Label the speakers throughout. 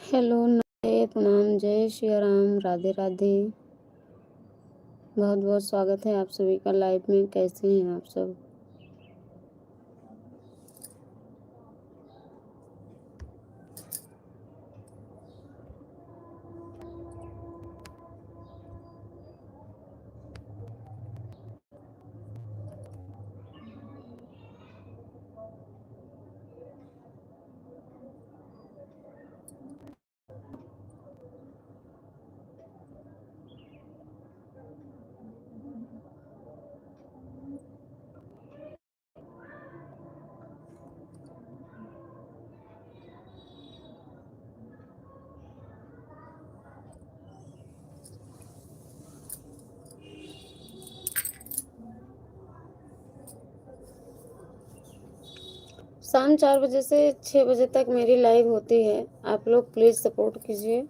Speaker 1: Hello, नमस्ते, प्रणाम, जय श्री राम, राधे राधे। बहुत-बहुत स्वागत है आप सभी का लाइव में। कैसे हैं आप सब? शाम 4 बजे से 6 बजे तक मेरी लाइव होती है। आप लोग प्लीज़ सपोर्ट कीजिए।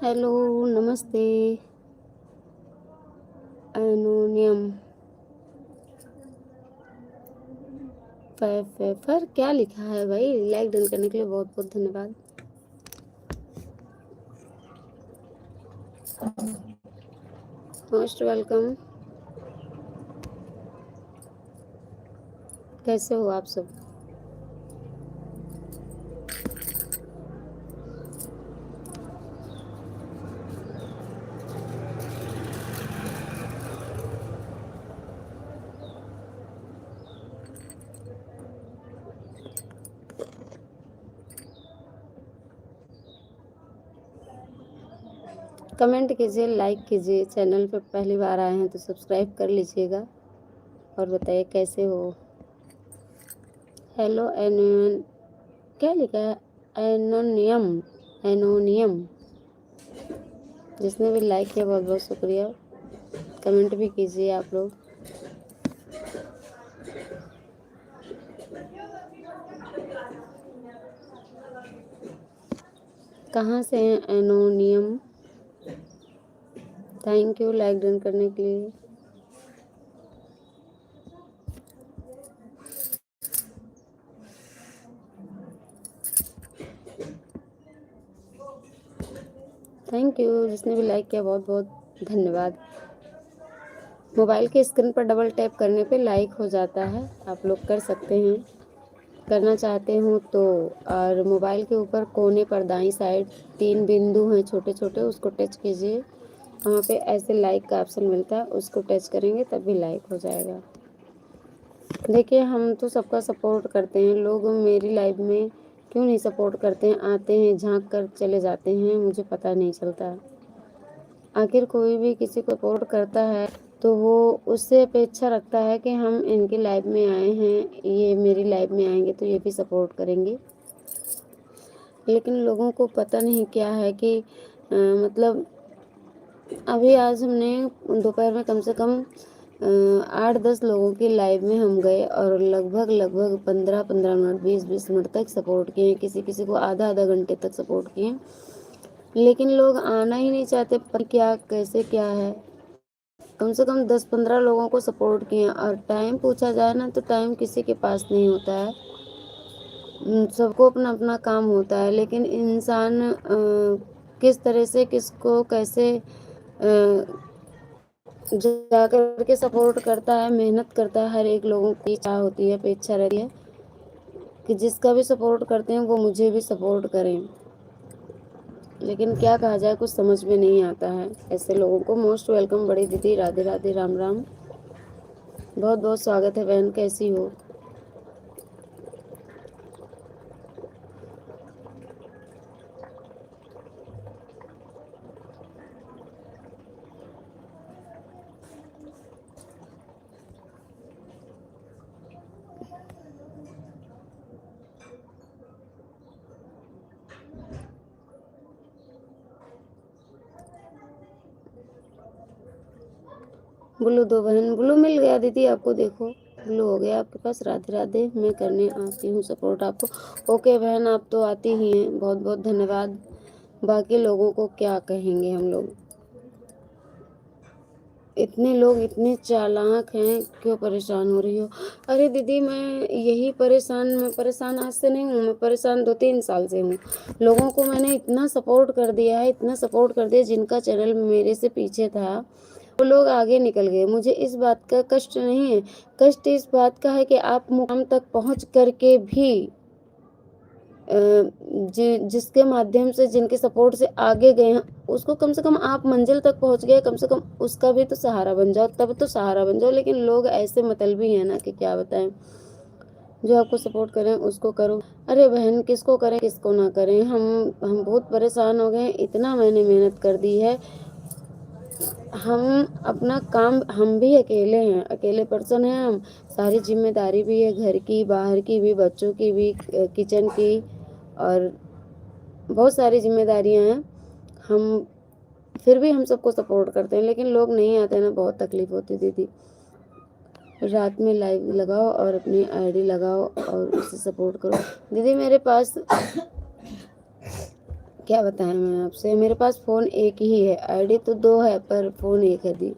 Speaker 1: हेलो, नमस्ते। एनोनियम फर क्या लिखा है भाई? लाइक डन करने के लिए बहुत बहुत धन्यवाद। Most welcome. कैसे हो आप सब? कमेंट कीजिए, लाइक कीजिए। चैनल पे पहली बार आए हैं तो सब्सक्राइब कर लीजिएगा। और बताइए कैसे हो? हेलो एनोन, क्या लिखा है? एनोनियम। एनोनियम। जिसने भी लाइक किया बहुत बहुत शुक्रिया। कमेंट भी कीजिए आप लोग। कहाँ से हैं एनोनियम? थैंक यू लाइक डन करने के लिए। थैंक यू जिसने भी लाइक किया बहुत बहुत धन्यवाद। मोबाइल के स्क्रीन पर डबल टैप करने पे लाइक हो जाता है, आप लोग कर सकते हैं करना चाहते हो तो। और मोबाइल के ऊपर कोने पर दाईं साइड 3 बिंदु हैं छोटे छोटे, उसको टच कीजिए। वहाँ पे ऐसे लाइक का ऑप्शन मिलता है, उसको टच करेंगे तब भी लाइक हो जाएगा। देखिए हम तो सबका सपोर्ट करते हैं, लोग मेरी लाइफ में क्यों नहीं सपोर्ट करते हैं? आते हैं झांक कर चले जाते हैं, मुझे पता नहीं चलता। आखिर कोई भी किसी को सपोर्ट करता है तो वो उससे अपेक्षा रखता है कि हम इनकी लाइफ में आए हैं, ये मेरी लाइफ में आएंगे तो ये भी सपोर्ट करेंगे। लेकिन लोगों को पता नहीं क्या है कि मतलब अभी आज हमने दोपहर में कम से कम 8-10 लोगों की लाइव में हम गए और लगभग 15-15 मिनट 20-20 मिनट तक सपोर्ट किए, किसी किसी को आधा घंटे तक सपोर्ट किए। लेकिन लोग आना ही नहीं चाहते, पर क्या कैसे क्या है। कम से कम 10-15 लोगों को सपोर्ट किए और टाइम पूछा जाए ना तो टाइम किसी के पास नहीं होता है। सबको अपना अपना काम होता है, लेकिन इंसान किस तरह से किसको कैसे जा कर के सपोर्ट करता है, मेहनत करता है। हर एक लोगों की इच्छा होती है, अपेक्षा रहती है कि जिसका भी सपोर्ट करते हैं वो मुझे भी सपोर्ट करें। लेकिन क्या कहा जाए, कुछ समझ में नहीं आता है ऐसे लोगों को। मोस्ट वेलकम बड़ी दीदी, राधे राधे, राम राम। बहुत बहुत स्वागत है बहन, कैसी हो? ब्लू दो बहन, ब्लू मिल गया दीदी आपको, देखो ब्लू हो गया आपके पास। राधे राधे, मैं करने आती हूँ सपोर्ट आपको। ओके बहन, आप तो आती ही हैं, बहुत बहुत धन्यवाद। बाकी लोगों को क्या कहेंगे हम लोग? इतने लोग इतने चालाक हैं, क्यों परेशान हो रही हो? अरे दीदी मैं यही परेशान, मैं परेशान आज से नहीं हूँ, मैं परेशान 2-3 साल से हूँ। लोगों को मैंने इतना सपोर्ट कर दिया है, इतना सपोर्ट कर दिया, जिनका चैनल मेरे से पीछे था वो लोग आगे निकल गए। मुझे इस बात का कष्ट नहीं है, कष्ट इस बात का है कि आप मुकाम तक पहुँच करके भी जिसके माध्यम से, जिनके सपोर्ट से आगे गए हैं, उसको कम से कम आप मंजिल तक पहुंच गए, कम से कम उसका भी तो सहारा बन जाओ, तब तो सहारा बन जाओ। लेकिन लोग ऐसे मतलबी हैं ना कि क्या बताएं। जो आपको सपोर्ट करें उसको करो। अरे बहन किसको करें किसको ना करें, हम बहुत परेशान हो गए। इतना मैंने मेहनत कर दी है। हम अपना काम, हम भी अकेले हैं, अकेले पर्सन हैं हम। सारी जिम्मेदारी भी है, घर की, बाहर की भी, बच्चों की भी, किचन की, और बहुत सारी जिम्मेदारियां हैं। हम फिर भी हम सबको सपोर्ट करते हैं, लेकिन लोग नहीं आते ना, बहुत तकलीफ होती दीदी। रात में लाइव लगाओ और अपनी आईडी लगाओ और उसे सपोर्ट करो। दीदी मेरे पास क्या बताएं मैं आपसे, मेरे पास फ़ोन एक ही है, आईडी तो 2 है पर फ़ोन एक है दी।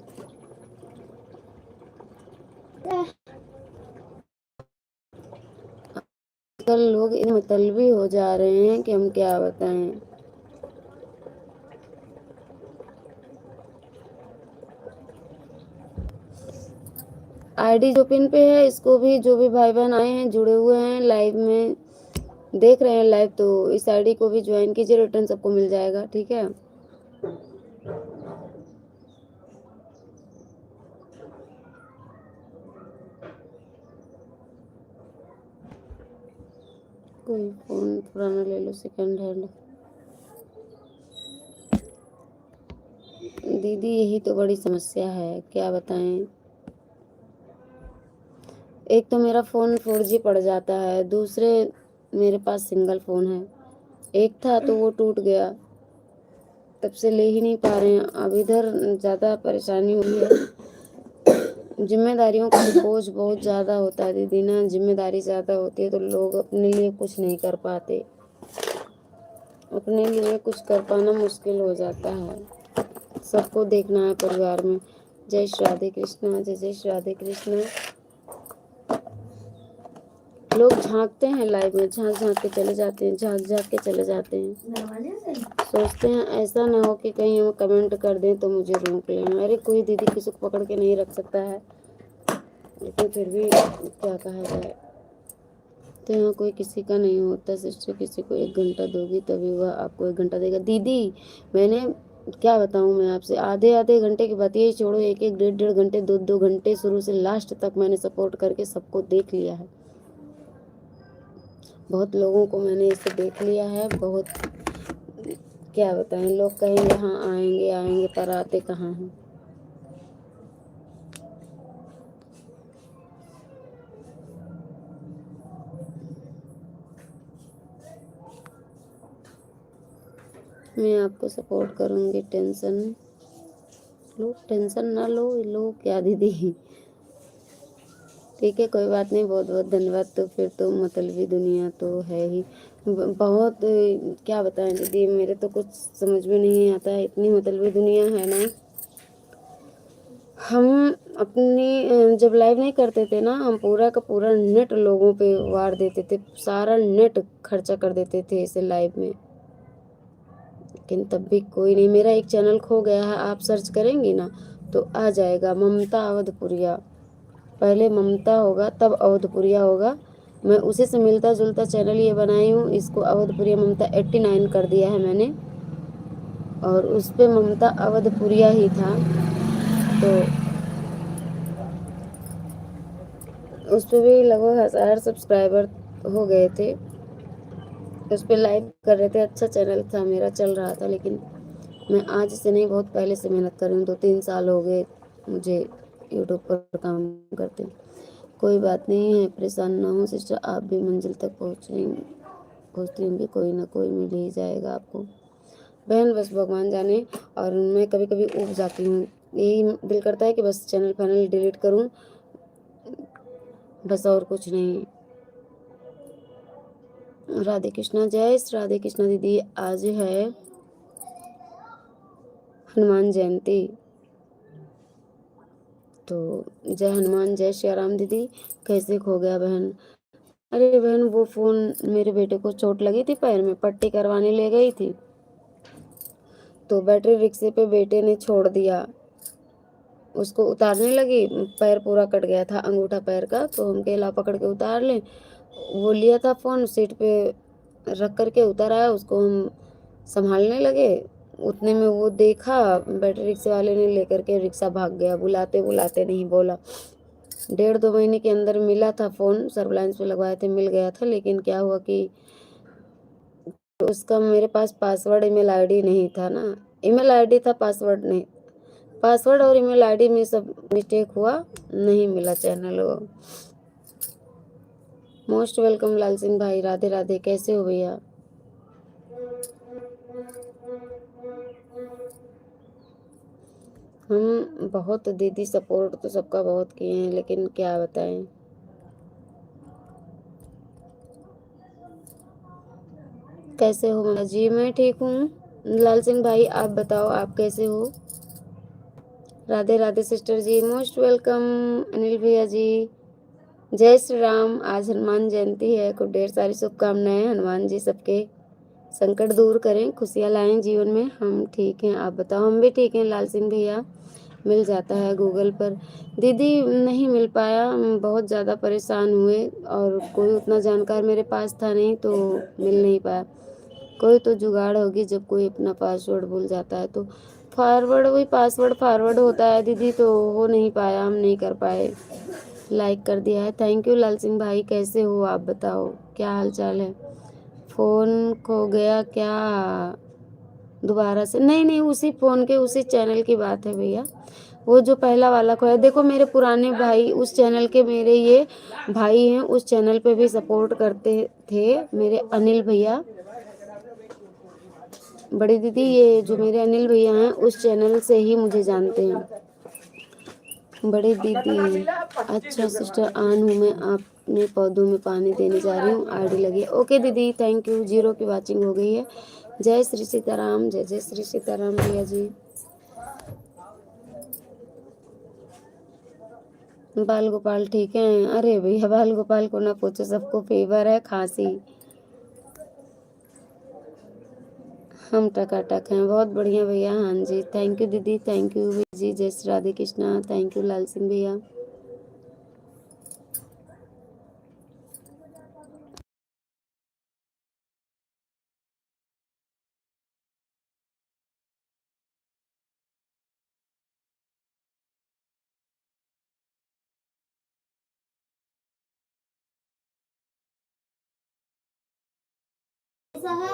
Speaker 1: आजकल लोग इतने मतलबी हो जा रहे हैं कि हम क्या बताएं। आईडी जो पिन पे है, इसको भी जो भी भाई बहन आए हैं जुड़े हुए हैं लाइव में देख रहे हैं लाइव, तो इस आईडी को भी ज्वाइन कीजिए, रिटर्न सबको मिल जाएगा, ठीक है। कोई फ़ोन पुराना ले लो, सेकंड हैंड। दीदी यही तो बड़ी समस्या है, क्या बताएं। एक तो मेरा फ़ोन 4G पड़ जाता है, दूसरे मेरे पास सिंगल फ़ोन है, एक था तो वो टूट गया, तब से ले ही नहीं पा रहे हैं। अब इधर ज़्यादा परेशानी हुई है, जिम्मेदारियों का बोझ बहुत ज़्यादा होता है दीदी ना, जिम्मेदारी ज़्यादा होती है तो लोग अपने लिए कुछ नहीं कर पाते, अपने लिए कुछ कर पाना मुश्किल हो जाता है, सबको देखना है परिवार में। जय श्री राधे कृष्णा, जय जय श्री राधे कृष्णा। लोग झांकते हैं लाइव में, झांक झांक के चले जाते हैं, झांक झांक के चले जाते हैं, सोचते हैं ऐसा ना हो कि कहीं हम कमेंट कर दें तो मुझे रोक लें। अरे कोई दीदी किसी को पकड़ के नहीं रख सकता है, लेकिन फिर भी क्या कहा जाए। तो यहाँ कोई किसी का नहीं होता, सिस्टर किसी को 1 घंटा दोगी तभी वह आपको 1 घंटा देगा। दीदी मैंने क्या बताऊँ मैं आपसे, आधे आधे घंटे की बात, यही छोड़ो, 1 1 1.5 1.5 घंटे 2 2 घंटे शुरू से लास्ट तक मैंने सपोर्ट करके सबको देख लिया है। बहुत लोगों को मैंने इसे देख लिया है, बहुत क्या बताएं। लोग कहेंगे हाँ आएंगे आएंगे, पर आते कहाँ हैं। मैं आपको सपोर्ट करूँगी, टेंशन लो, टेंशन ना लो, लो क्या दीदी। ठीक है कोई बात नहीं, बहुत बहुत धन्यवाद। तो फिर तो मतलबी दुनिया तो है ही बहुत, क्या बताएं दीदी, मेरे तो कुछ समझ में नहीं आता है, इतनी मतलबी दुनिया है ना। हम अपनी जब लाइव नहीं करते थे ना, हम पूरा का पूरा नेट लोगों पे वार देते थे, सारा नेट खर्चा कर देते थे इसे लाइव में, लेकिन तब भी कोई नहीं। मेरा एक चैनल खो गया है, आप सर्च करेंगी ना तो आ जाएगा, ममता अवधपुरिया, पहले ममता होगा तब अवधपुरिया होगा। मैं उसी से मिलता जुलता चैनल ये बनाई हूँ, इसको अवधपुरिया ममता 89 कर दिया है मैंने, और उस पर ममता अवधपुरिया ही था। तो उस पर भी लगभग 1000 सब्सक्राइबर हो गए थे, उस पर लाइव कर रहे थे, अच्छा चैनल था मेरा, चल रहा था। लेकिन मैं आज से नहीं, बहुत पहले से मेहनत कर रही हूँ, 2 3 साल हो गए मुझे यूट्यूब पर काम करते। कोई बात नहीं है, परेशान ना हो सिस्टर, आप भी मंजिल तक पहुँचती होंगी, कोई ना कोई मिल ही जाएगा आपको बहन, बस भगवान जाने। और मैं कभी कभी ऊब जाती हूँ, यही दिल करता है कि बस चैनल फाइनल डिलीट करूँ, बस और कुछ नहीं। राधे कृष्णा, जय श्री राधे कृष्णा दीदी। आज है हनुमान जयंती, तो जय हनुमान, जय श्री राम दीदी। कैसे खो गया बहन? अरे बहन वो फ़ोन, मेरे बेटे को चोट लगी थी पैर में, पट्टी करवाने ले गई थी, तो बैटरी रिक्शे पे बेटे ने छोड़ दिया, उसको उतारने लगी, पैर पूरा कट गया था अंगूठा पैर का, तो हम कहे ला पकड़ के उतार लें। वो लिया था फ़ोन, सीट पे रख करके उतर आया, उसको हम संभालने लगे, उतने में वो देखा, बैटरी रिक्शे वाले ने लेकर के रिक्शा भाग गया, बुलाते बुलाते नहीं बोला। 1.5 2 महीने के अंदर मिला था फ़ोन, सर्विलांस पे लगवाए थे, मिल गया था, लेकिन क्या हुआ कि उसका मेरे पास पासवर्ड ईमेल आईडी नहीं था ना, ईमेल आईडी था पासवर्ड नहीं, पासवर्ड और ईमेल आईडी में सब मिस्टेक हुआ, नहीं मिला चैनल वो। मोस्ट वेलकम लाल सिंह भाई, राधे राधे, कैसे हो भैया? हम बहुत दीदी सपोर्ट तो सबका बहुत किए हैं, लेकिन क्या बताएं। कैसे हो मामा जी? मैं ठीक हूँ। लाल सिंह भाई आप बताओ, आप कैसे हो? राधे राधे सिस्टर जी, मोस्ट वेलकम। अनिल भैया जी, जय श्री राम। आज हनुमान जयंती है, को ढेर सारी शुभकामनाएं। हनुमान जी सबके संकट दूर करें, खुशियाँ लाएं जीवन में। हम ठीक हैं, आप बताओ? हम भी ठीक हैं लाल सिंह भैया। मिल जाता है गूगल पर। दीदी नहीं मिल पाया, बहुत ज़्यादा परेशान हुए और कोई उतना जानकार मेरे पास था नहीं तो मिल नहीं पाया। कोई तो जुगाड़ होगी, जब कोई अपना पासवर्ड भूल जाता है तो फॉरवर्ड, वही पासवर्ड फॉरवर्ड होता है दीदी, तो हो नहीं पाया, हम नहीं कर पाए। लाइक कर दिया है, थैंक यू लाल सिंह भाई। कैसे हो आप बताओ, क्या हाल चाल है? फ़ोन खो गया क्या दोबारा से? नहीं नहीं, उसी फ़ोन के उसी चैनल की बात है भैया। वो जो पहला वाला खोया, देखो मेरे पुराने भाई उस चैनल के, मेरे ये भाई हैं, उस चैनल पे भी सपोर्ट करते थे मेरे अनिल भैया। बड़ी दीदी, ये जो मेरे अनिल भैया हैं उस चैनल से ही मुझे जानते हैं। बड़ी दीदी, अच्छा सिस्टर आन हूँ मैं, अपने पौधों में पानी देने जा रही हूँ, आईडी लगी है। ओके दीदी, थैंक यू। 0 की वाचिंग हो गई है। जय श्री सीताराम, जय जय श्री सीताराम भैया जी। बाल गोपाल ठीक है? अरे भैया बाल गोपाल को ना पूछो, सबको फीवर है, खांसी। हम टकाटक हैं, बहुत बढ़िया भैया। हाँ जी, थैंक यू दीदी, थैंक यू जी। जय श्री राधे कृष्णा, थैंक यू लाल सिंह भैया। ऐसा है।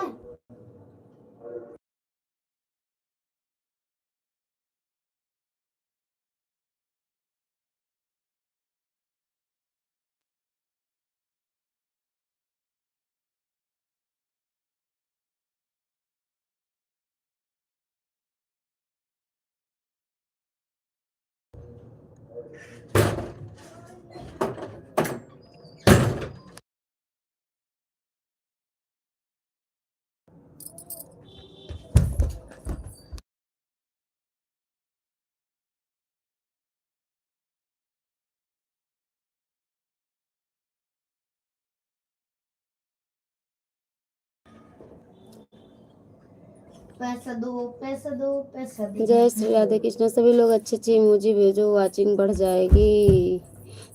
Speaker 1: पैसा दो, पैसा दो, पैसा दो। जय श्री राधे कृष्ण। सभी लोग अच्छी अच्छी इमोजी भेजो, वाचिंग बढ़ जाएगी।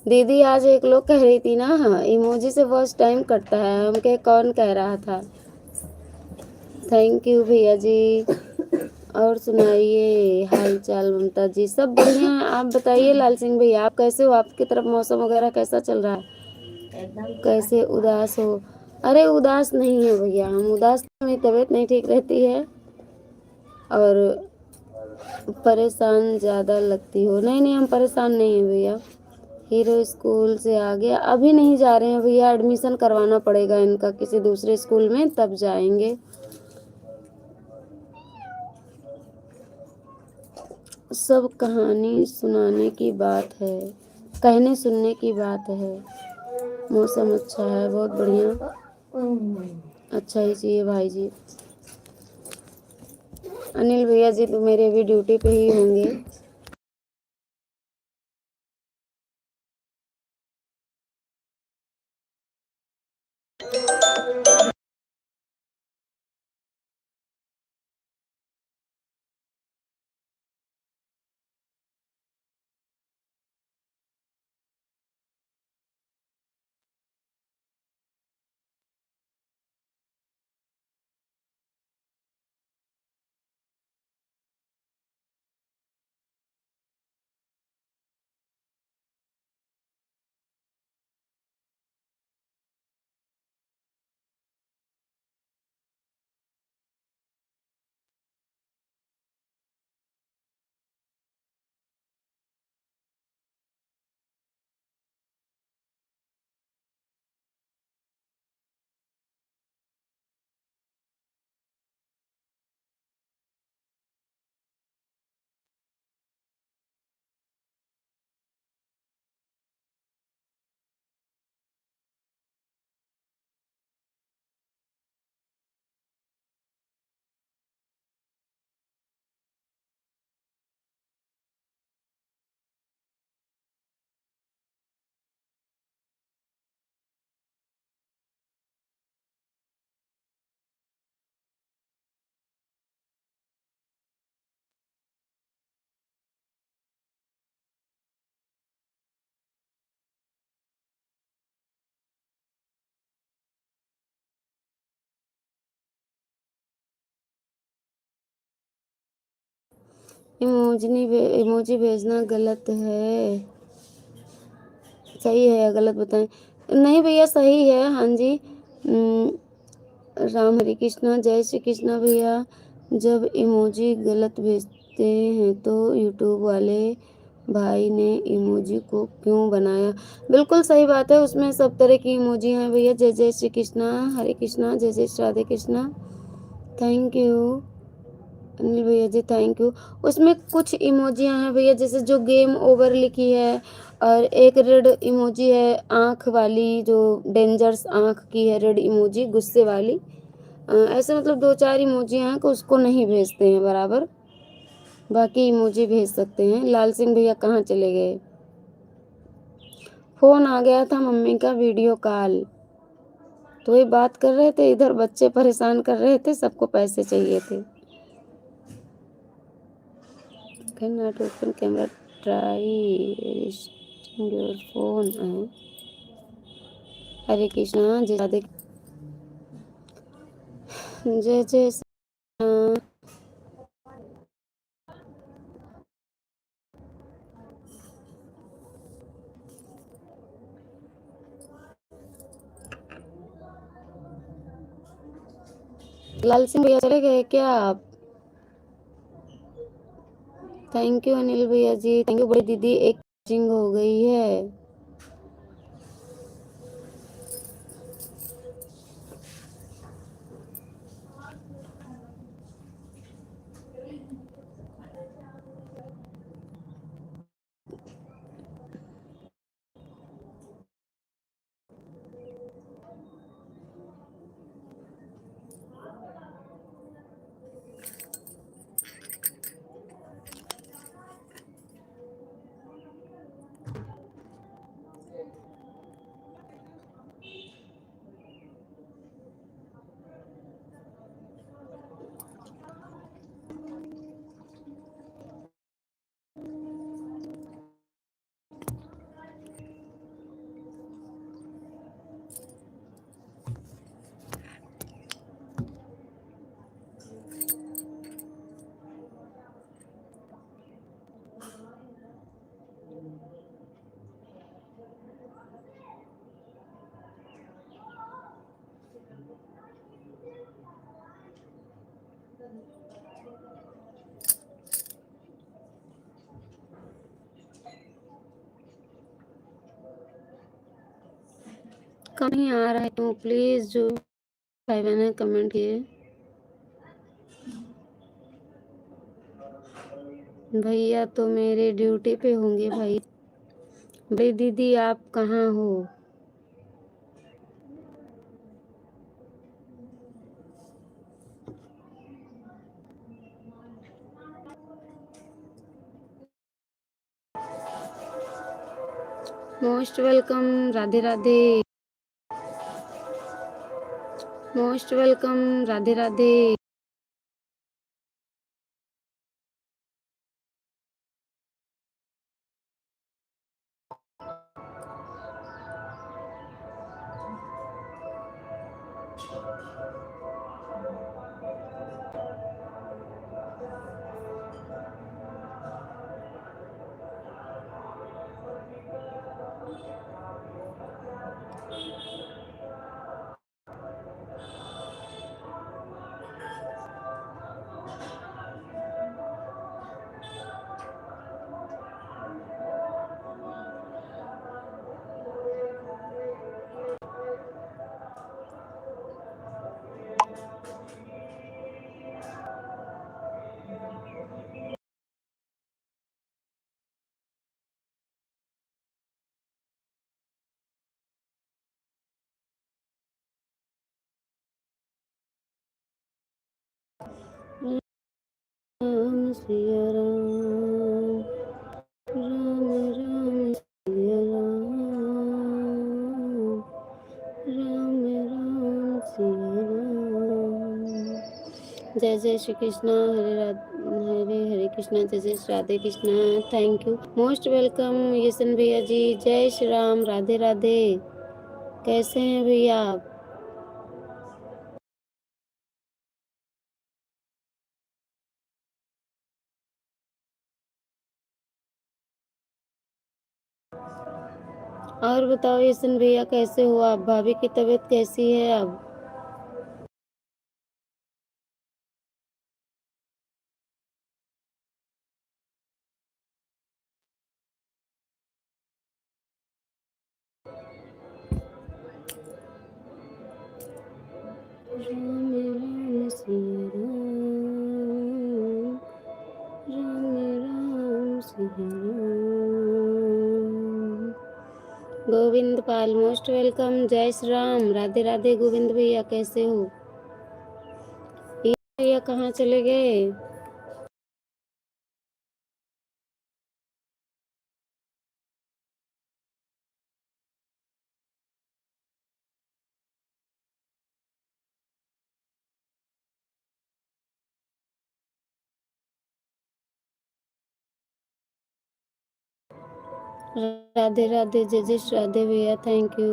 Speaker 1: दीदी आज एक लोग कह रही थी ना, इमोजी से बहुत टाइम कटता है। हम कहे कौन कह रहा था? थैंक यू भैया जी। और सुनाइए हाल चाल ममता जी? सब बढ़िया है, आप बताइए लाल सिंह भैया, आप कैसे हो? आपकी तरफ मौसम वगैरह कैसा चल रहा है? कैसे उदास हो? अरे उदास नहीं है भैया, हम उदास, मेरी तबीयत नहीं ठीक रहती है और परेशान ज़्यादा लगती हो। नहीं नहीं, हम परेशान नहीं हैं भैया। हीरो स्कूल से आ गया, अभी नहीं जा रहे हैं भैया, एडमिशन करवाना पड़ेगा इनका किसी दूसरे स्कूल में, तब जाएंगे। सब कहानी सुनाने की बात है, कहने सुनने की बात है। मौसम अच्छा है, बहुत बढ़िया। अच्छा ही चाहिए भाई जी। अनिल भैया जी तो मेरे भी ड्यूटी पे ही होंगे। इमोजी भेजना गलत है, सही है या गलत बताएं। नहीं भैया सही है, हाँ जी। राम हरे कृष्णा, जय श्री कृष्णा भैया। जब इमोजी गलत भेजते हैं तो यूट्यूब वाले भाई ने इमोजी को क्यों बनाया? बिल्कुल सही बात है, उसमें सब तरह की इमोजी हैं भैया। जय जय श्री कृष्णा, हरे कृष्णा, जय जय श्री राधे कृष्णा। थैंक यू अनिल भैया जी, थैंक यू। उसमें कुछ इमोजियां हैं भैया, जैसे जो गेम ओवर लिखी है, और एक रेड इमोजी है आँख वाली, जो डेंजर्स आँख की है रेड इमोजी, गुस्से वाली। ऐसे मतलब दो चार इमोजियां हैं कि उसको नहीं भेजते हैं बराबर, बाकी इमोजी भेज सकते हैं। लाल सिंह भैया कहाँ चले गए? फ़ोन आ गया था मम्मी का, वीडियो कॉल, तो ये बात कर रहे थे, इधर बच्चे परेशान कर रहे थे, सबको पैसे चाहिए थे। Can not open camera, try your phone है। हरे कृष्णा, जय राधे, जय जय श्री राम। लाल सिंह भैया चले गए क्या आप? थैंक यू अनिल भैया जी, थैंक यू। बड़ी दीदी एक चिंग हो गई है। कहीं आ रहा है तो प्लीज जो भाई बहन कमेंट किए। भैया तो मेरे ड्यूटी पे होंगे भाई। भाई दीदी आप कहाँ हो? Most welcome, Radhe Radhe. Most welcome, Radhe Radhe. Ram Siya Ram, Ram Ram Siya Ram, Ram Ram Siya Ram. जय जय श्री कृष्णा, हरे हरे कृष्णा, जय जय Shri Radhe Krishna. Thank you, most welcome Yashan भैया जी। जय श्री राम, राधे राधे। कैसे हैं भैया आप? और बताओ यशन भैया कैसे हो आप? भाभी की तबीयत कैसी है अब? राम राम सिया राम, राम राम सिया राम। गोविंद पाल मोस्ट वेलकम। जय श्री राम। राधे राधे गोविंद भैया कैसे हो? ये भैया कहाँ चले गए? राधे राधे जय जय श्री राधे भैया, थैंक यू।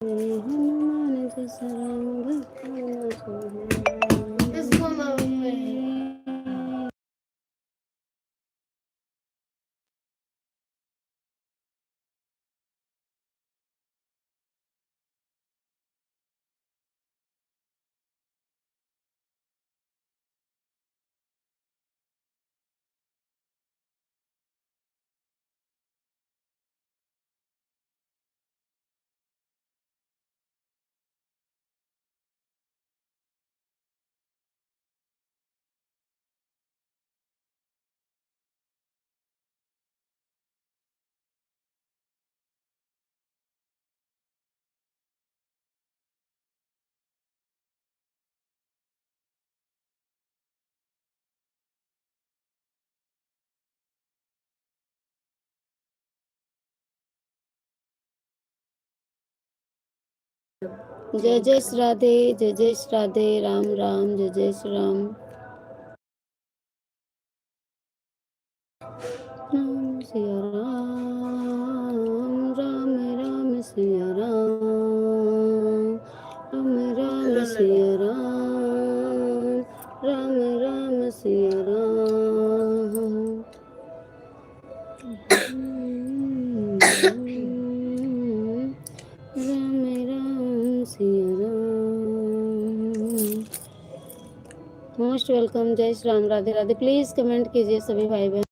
Speaker 1: हनुमान जैसा राम भक्त होना चाहिए। इसको जय जय श्री राधे, जय जय श्री राधे, राम राम, जय जय श्री राम। राम सिया राम, राम राम सिया राम, राम राम सिया राम, राम राम सिया राम। राम राम सिया राम। Most welcome. जय श्री राम। राधे राधे। प्लीज कमेंट कीजिए सभी भाई बहन।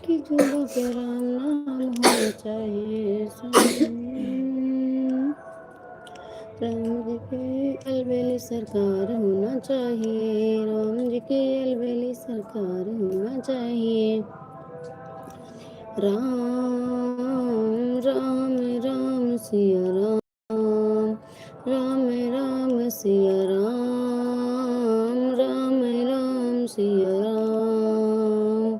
Speaker 1: कि जुबों पे राम नाम होना चाहिए। राम जी के अलबेली सरकार होना चाहिए, राम जी के अलबेली सरकार होना चाहिए। राम राम राम सिया राम, राम राम सिया राम, राम राम सिया राम।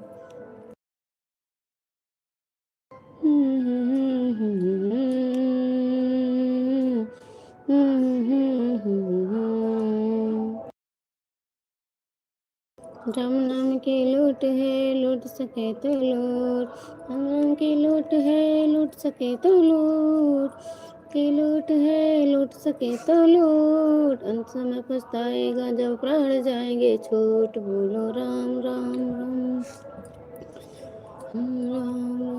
Speaker 1: राम नाम की लूट है, लूट सके तो लूट। राम नाम की लूट है, लूट सके तो लूट। की लूट है, लूट सके तो लूट। अंत समय पछताएगा जब प्राण जाएंगे छूट। बोलो राम राम राम, राम राम राम।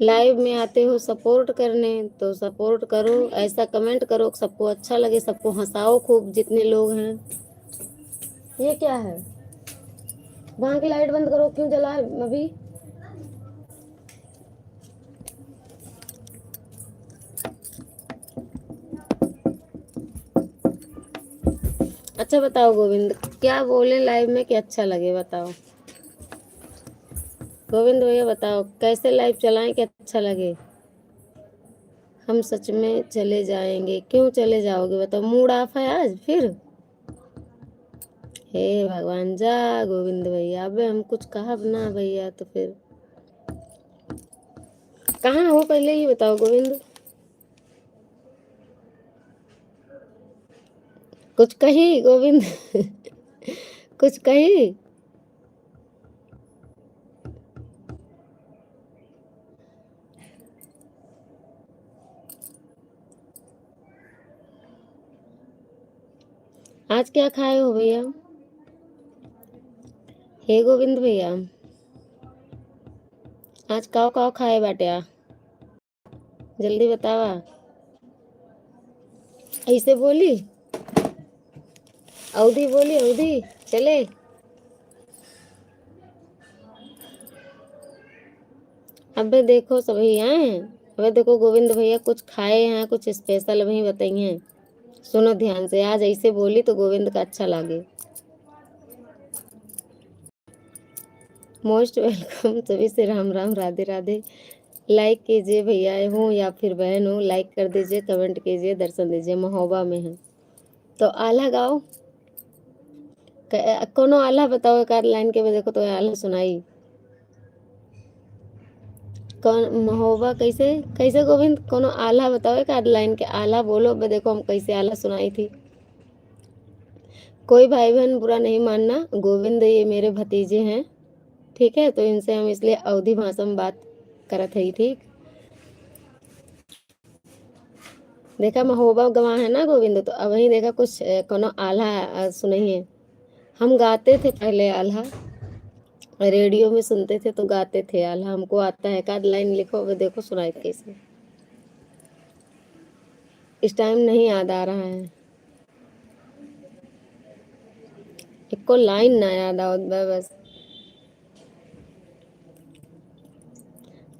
Speaker 1: लाइव में आते हो सपोर्ट करने तो सपोर्ट करो, ऐसा कमेंट करो सबको अच्छा लगे, सबको हंसाओ खूब जितने लोग हैं। ये क्या है, वहां की लाइट बंद करो, क्यों जला है अभी? अच्छा बताओ गोविंद, क्या बोले लाइव में कि अच्छा लगे, बताओ गोविंद भैया, बताओ कैसे लाइव चलाएं कि अच्छा लगे। हम सच में चले जाएंगे, क्यों चले जाओगे बताओ, मूड ऑफ है आज फिर? हे भगवान, जा गोविंद भैया, अबे हम कुछ कहा ना भैया तो फिर कहाँ हो पहले ही बताओ गोविंद। कुछ कही गोविंद कुछ कही? आज क्या खाए हो भैया? हे गोविंद भैया, आज काव काव खाए बाटे जल्दी बतावा। ऐसे बोली अवधि, बोली अवधि चले। अबे देखो सभी आए हैं, अबे देखो गोविंद भैया कुछ खाए हैं, कुछ स्पेशल वही बताइए। सुनो ध्यान से, आज ऐसे बोली तो गोविंद का अच्छा लगे। मोस्ट वेलकम सभी से, राम राम राधे राधे। लाइक कीजिए भैया हो या फिर बहन हो, लाइक कर दीजिए, कमेंट कीजिए, दर्शन दीजिए। महोबा में है तो आल्हा गाओ, कोनो आल्हा बताओ, एक आध लाइन के में देखो तो आल्हा सुनाई। कौन महोबा, कैसे कैसे गोविंद, कोनो आल्हा बताओ, एक आध लाइन के आल्हा बोलो, बे देखो हम कैसे आल्हा सुनाई थी। कोई भाई बहन बुरा नहीं मानना, गोविंद ये मेरे भतीजे हैं, ठीक है, तो इनसे हम इसलिए अवधि भाषा में बात करत है, ठीक। देखा महोबा गवाह है ना गोविंद, तो अब वही देखा कुछ कोनो आल्हा सुनाइए। हम गाते थे पहले आल्हा, रेडियो में सुनते थे तो गाते थे आल्हा, हमको आता है, एक आध लाइन लिखो, अब देखो सुनाई कैसे। इस टाइम नहीं याद आ रहा है, एक लाइन ना याद आओ बस।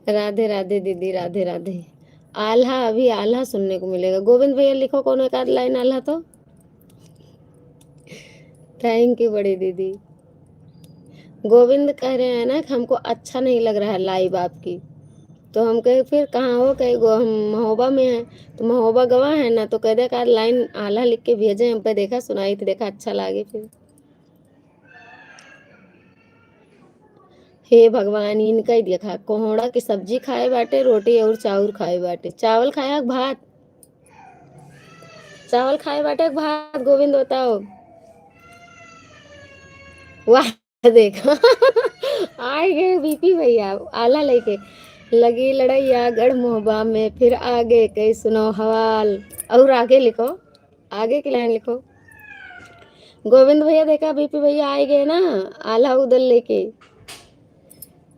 Speaker 1: राधे राधे दीदी, राधे राधे। आल्हा, अभी आल्हा सुनने को मिलेगा। गोविंद भैया लिखो कौन एक आध लाइन आल्हा तो। थैंक यू बड़ी दीदी। गोविंद कह रहे हैं ना कि हमको अच्छा नहीं लग रहा है लाइव आपकी, तो हम कहे फिर कहाँ हो, कहे हम महोबा में हैं, तो महोबा गवाह है ना, तो कह दे का लाइन आल्हा लिख के भेजे हम पे, देखा सुनाई थी, देखा अच्छा लगे फिर। हे भगवान, इनका ही देखा, कोहड़ा की सब्जी खाए बाटे, रोटी और चावल खाए बाटे, चावल खाया कि भात, चावल खाए बाटे कि भात गोविंद बताओ। वाह देखा आए गए बीपी भैया आला लेके। लगी लड़ैया गढ़ मोहबा में, फिर आगे कई सुनो हवाल। और आगे लिखो, आगे की लाइन लिखो। गोविंद भैया देखा बीपी भैया आए गए ना, आला उधर लेके।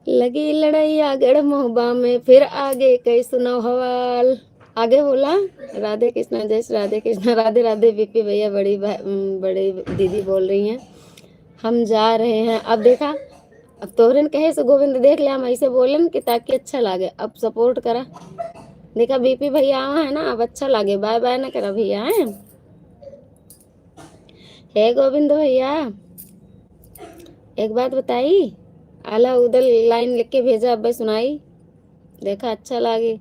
Speaker 1: लगी लड़ैया गढ़ मोहबा में, फिर आगे कई सुनो हवाल। आगे बोला राधे कृष्णा, जय श्री राधे कृष्णा, राधे राधे। बीपी भैया बड़ी दीदी बोल रही हैं हम जा रहे हैं। अब देखा, अब तोहरन कहे से गोविंद देख ले, हम ऐसे बोलन कि ताकि अच्छा लगे, अब सपोर्ट करा। देखा बीपी भैया है ना, अब अच्छा लगे, बाय बाय ना करा भैया है। हे गोविंद भैया, एक बात बताई, आला उधर लाइन लिख के भेजा, अब सुनाई, देखा अच्छा लगे।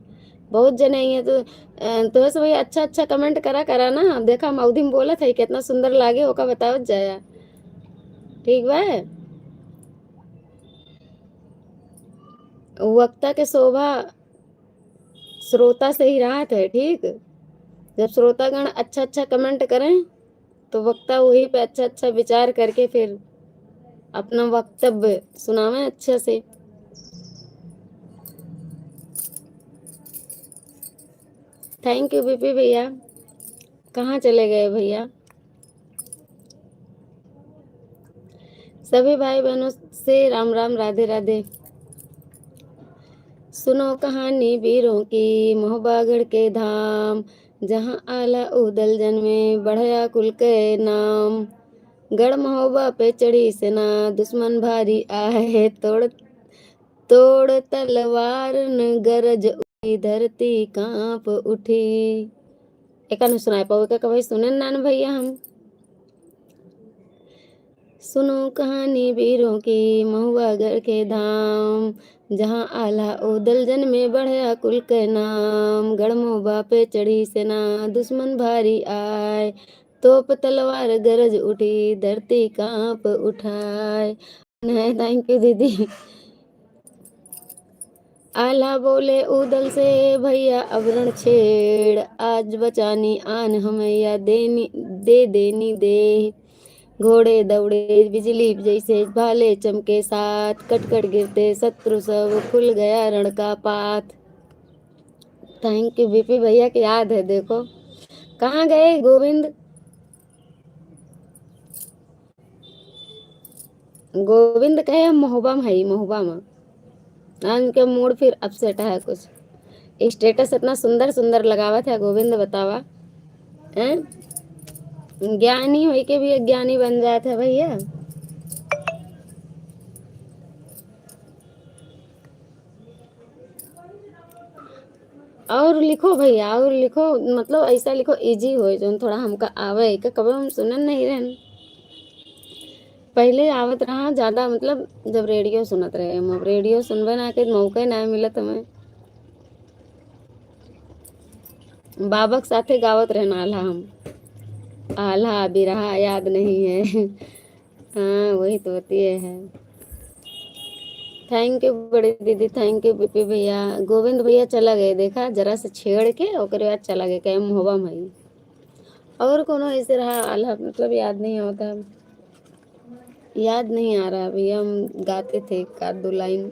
Speaker 1: बहुत जने ये तो बस भैया अच्छा अच्छा कमेंट करा करा ना, देखा हम अवधि में बोला था कितना सुंदर लागे, ओका बताओ जाया, ठीक बा। वक्ता के शोभा श्रोता से ही राहत है, ठीक। जब श्रोतागण अच्छा अच्छा कमेंट करें तो वक्ता वही पे अच्छा अच्छा विचार करके फिर अपना वक्तव्य सुनावे अच्छे से। थैंक यू बीपी भैया। कहाँ चले गए भैया? सभी भाई बहनों से राम राम राधे राधे। सुनो कहानी वीरों की, मोहबागढ़ के धाम, जहाँ आला उदल जन्मे, बढ़या कुल के नाम। गढ़ महोबा पे चढ़ी सेना, दुश्मन भारी आए, तोड़ तोड़ तलवार न गरज उठी, धरती कांप उठी। एक सुनाए पाओ क्या कभी सुने नान भैया हम। सुनो कहानी वीरों की, महुआगढ़ के धाम, जहाँ आला उदल जन में बढ़या कुल के नाम। गढ़ महुबा पे चढ़ी सेना, दुश्मन भारी आए, तोप तलवार गरज उठी, धरती कांप उठाए। थैंक यू दीदी। आला बोले उदल से, भैया अवरण छेड़, आज बचानी आन हमैया दे देनी दे। घोड़े दौड़े बिजली जैसे, भाले चमके साथ, कटकट गिरते शत्रु सब, खुल गया रण का पात। थैंक यू बीपी भैया की याद है। देखो कहाँ गए गोविंद। गोविंद कहे हम महोबा में है, महोबा में। उनके मूड फिर अपसेट है कुछ। स्टेटस इतना सुंदर सुंदर लगावा था गोविंद, बतावा हैं। ज्ञानी हो के भी ज्ञानी बन जाता है भैया। और लिखो भैया, और लिखो, मतलब ऐसा लिखो इजी हो जो थोड़ा हमका आवे के कभी हम सुनन नहीं रहन। पहले आवत रहा ज्यादा, मतलब जब रेडियो सुनत रहे हम। अब रेडियो सुनबे ना के मौका ना मिलत हमें। बाबा के साथे गावत रहना आल्हा हम। आल्हा बिरहा याद नहीं है। हाँ वही तो होती है। थैंक यू बड़ी दीदी, थैंक यू बीपी भैया। गोविंद भैया चला गए, देखा जरा से छेड़ के ओकरे बाद चला गए कहे महोबा मई। और कोनो ऐसे रहा आल्हा, मतलब याद नहीं होता, याद नहीं आ रहा भैया। हम गाते थे एक आध दो लाइन।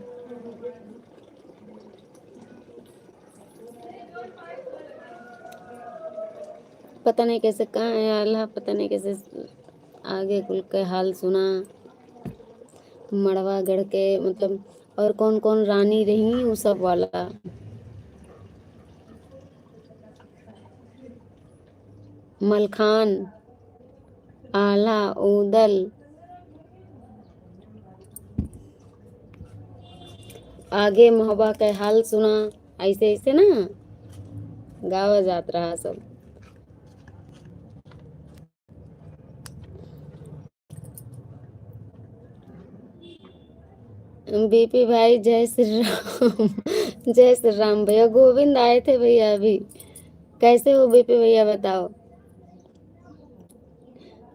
Speaker 1: पता नहीं कैसे कहाँ है आल्हा, पता नहीं कैसे आगे कुल के हाल सुना। मड़वा गढ़ के मतलब, और कौन कौन रानी रही वो सब वाला। मलखान, आला उदल, आगे महोबा का हाल सुना, ऐसे ऐसे ना गावा जात रहा सब। बीपी भाई जय श्री राम। जय श्री राम भैया। गोविंद आए थे भैया अभी। कैसे हो बीपी भैया बताओ।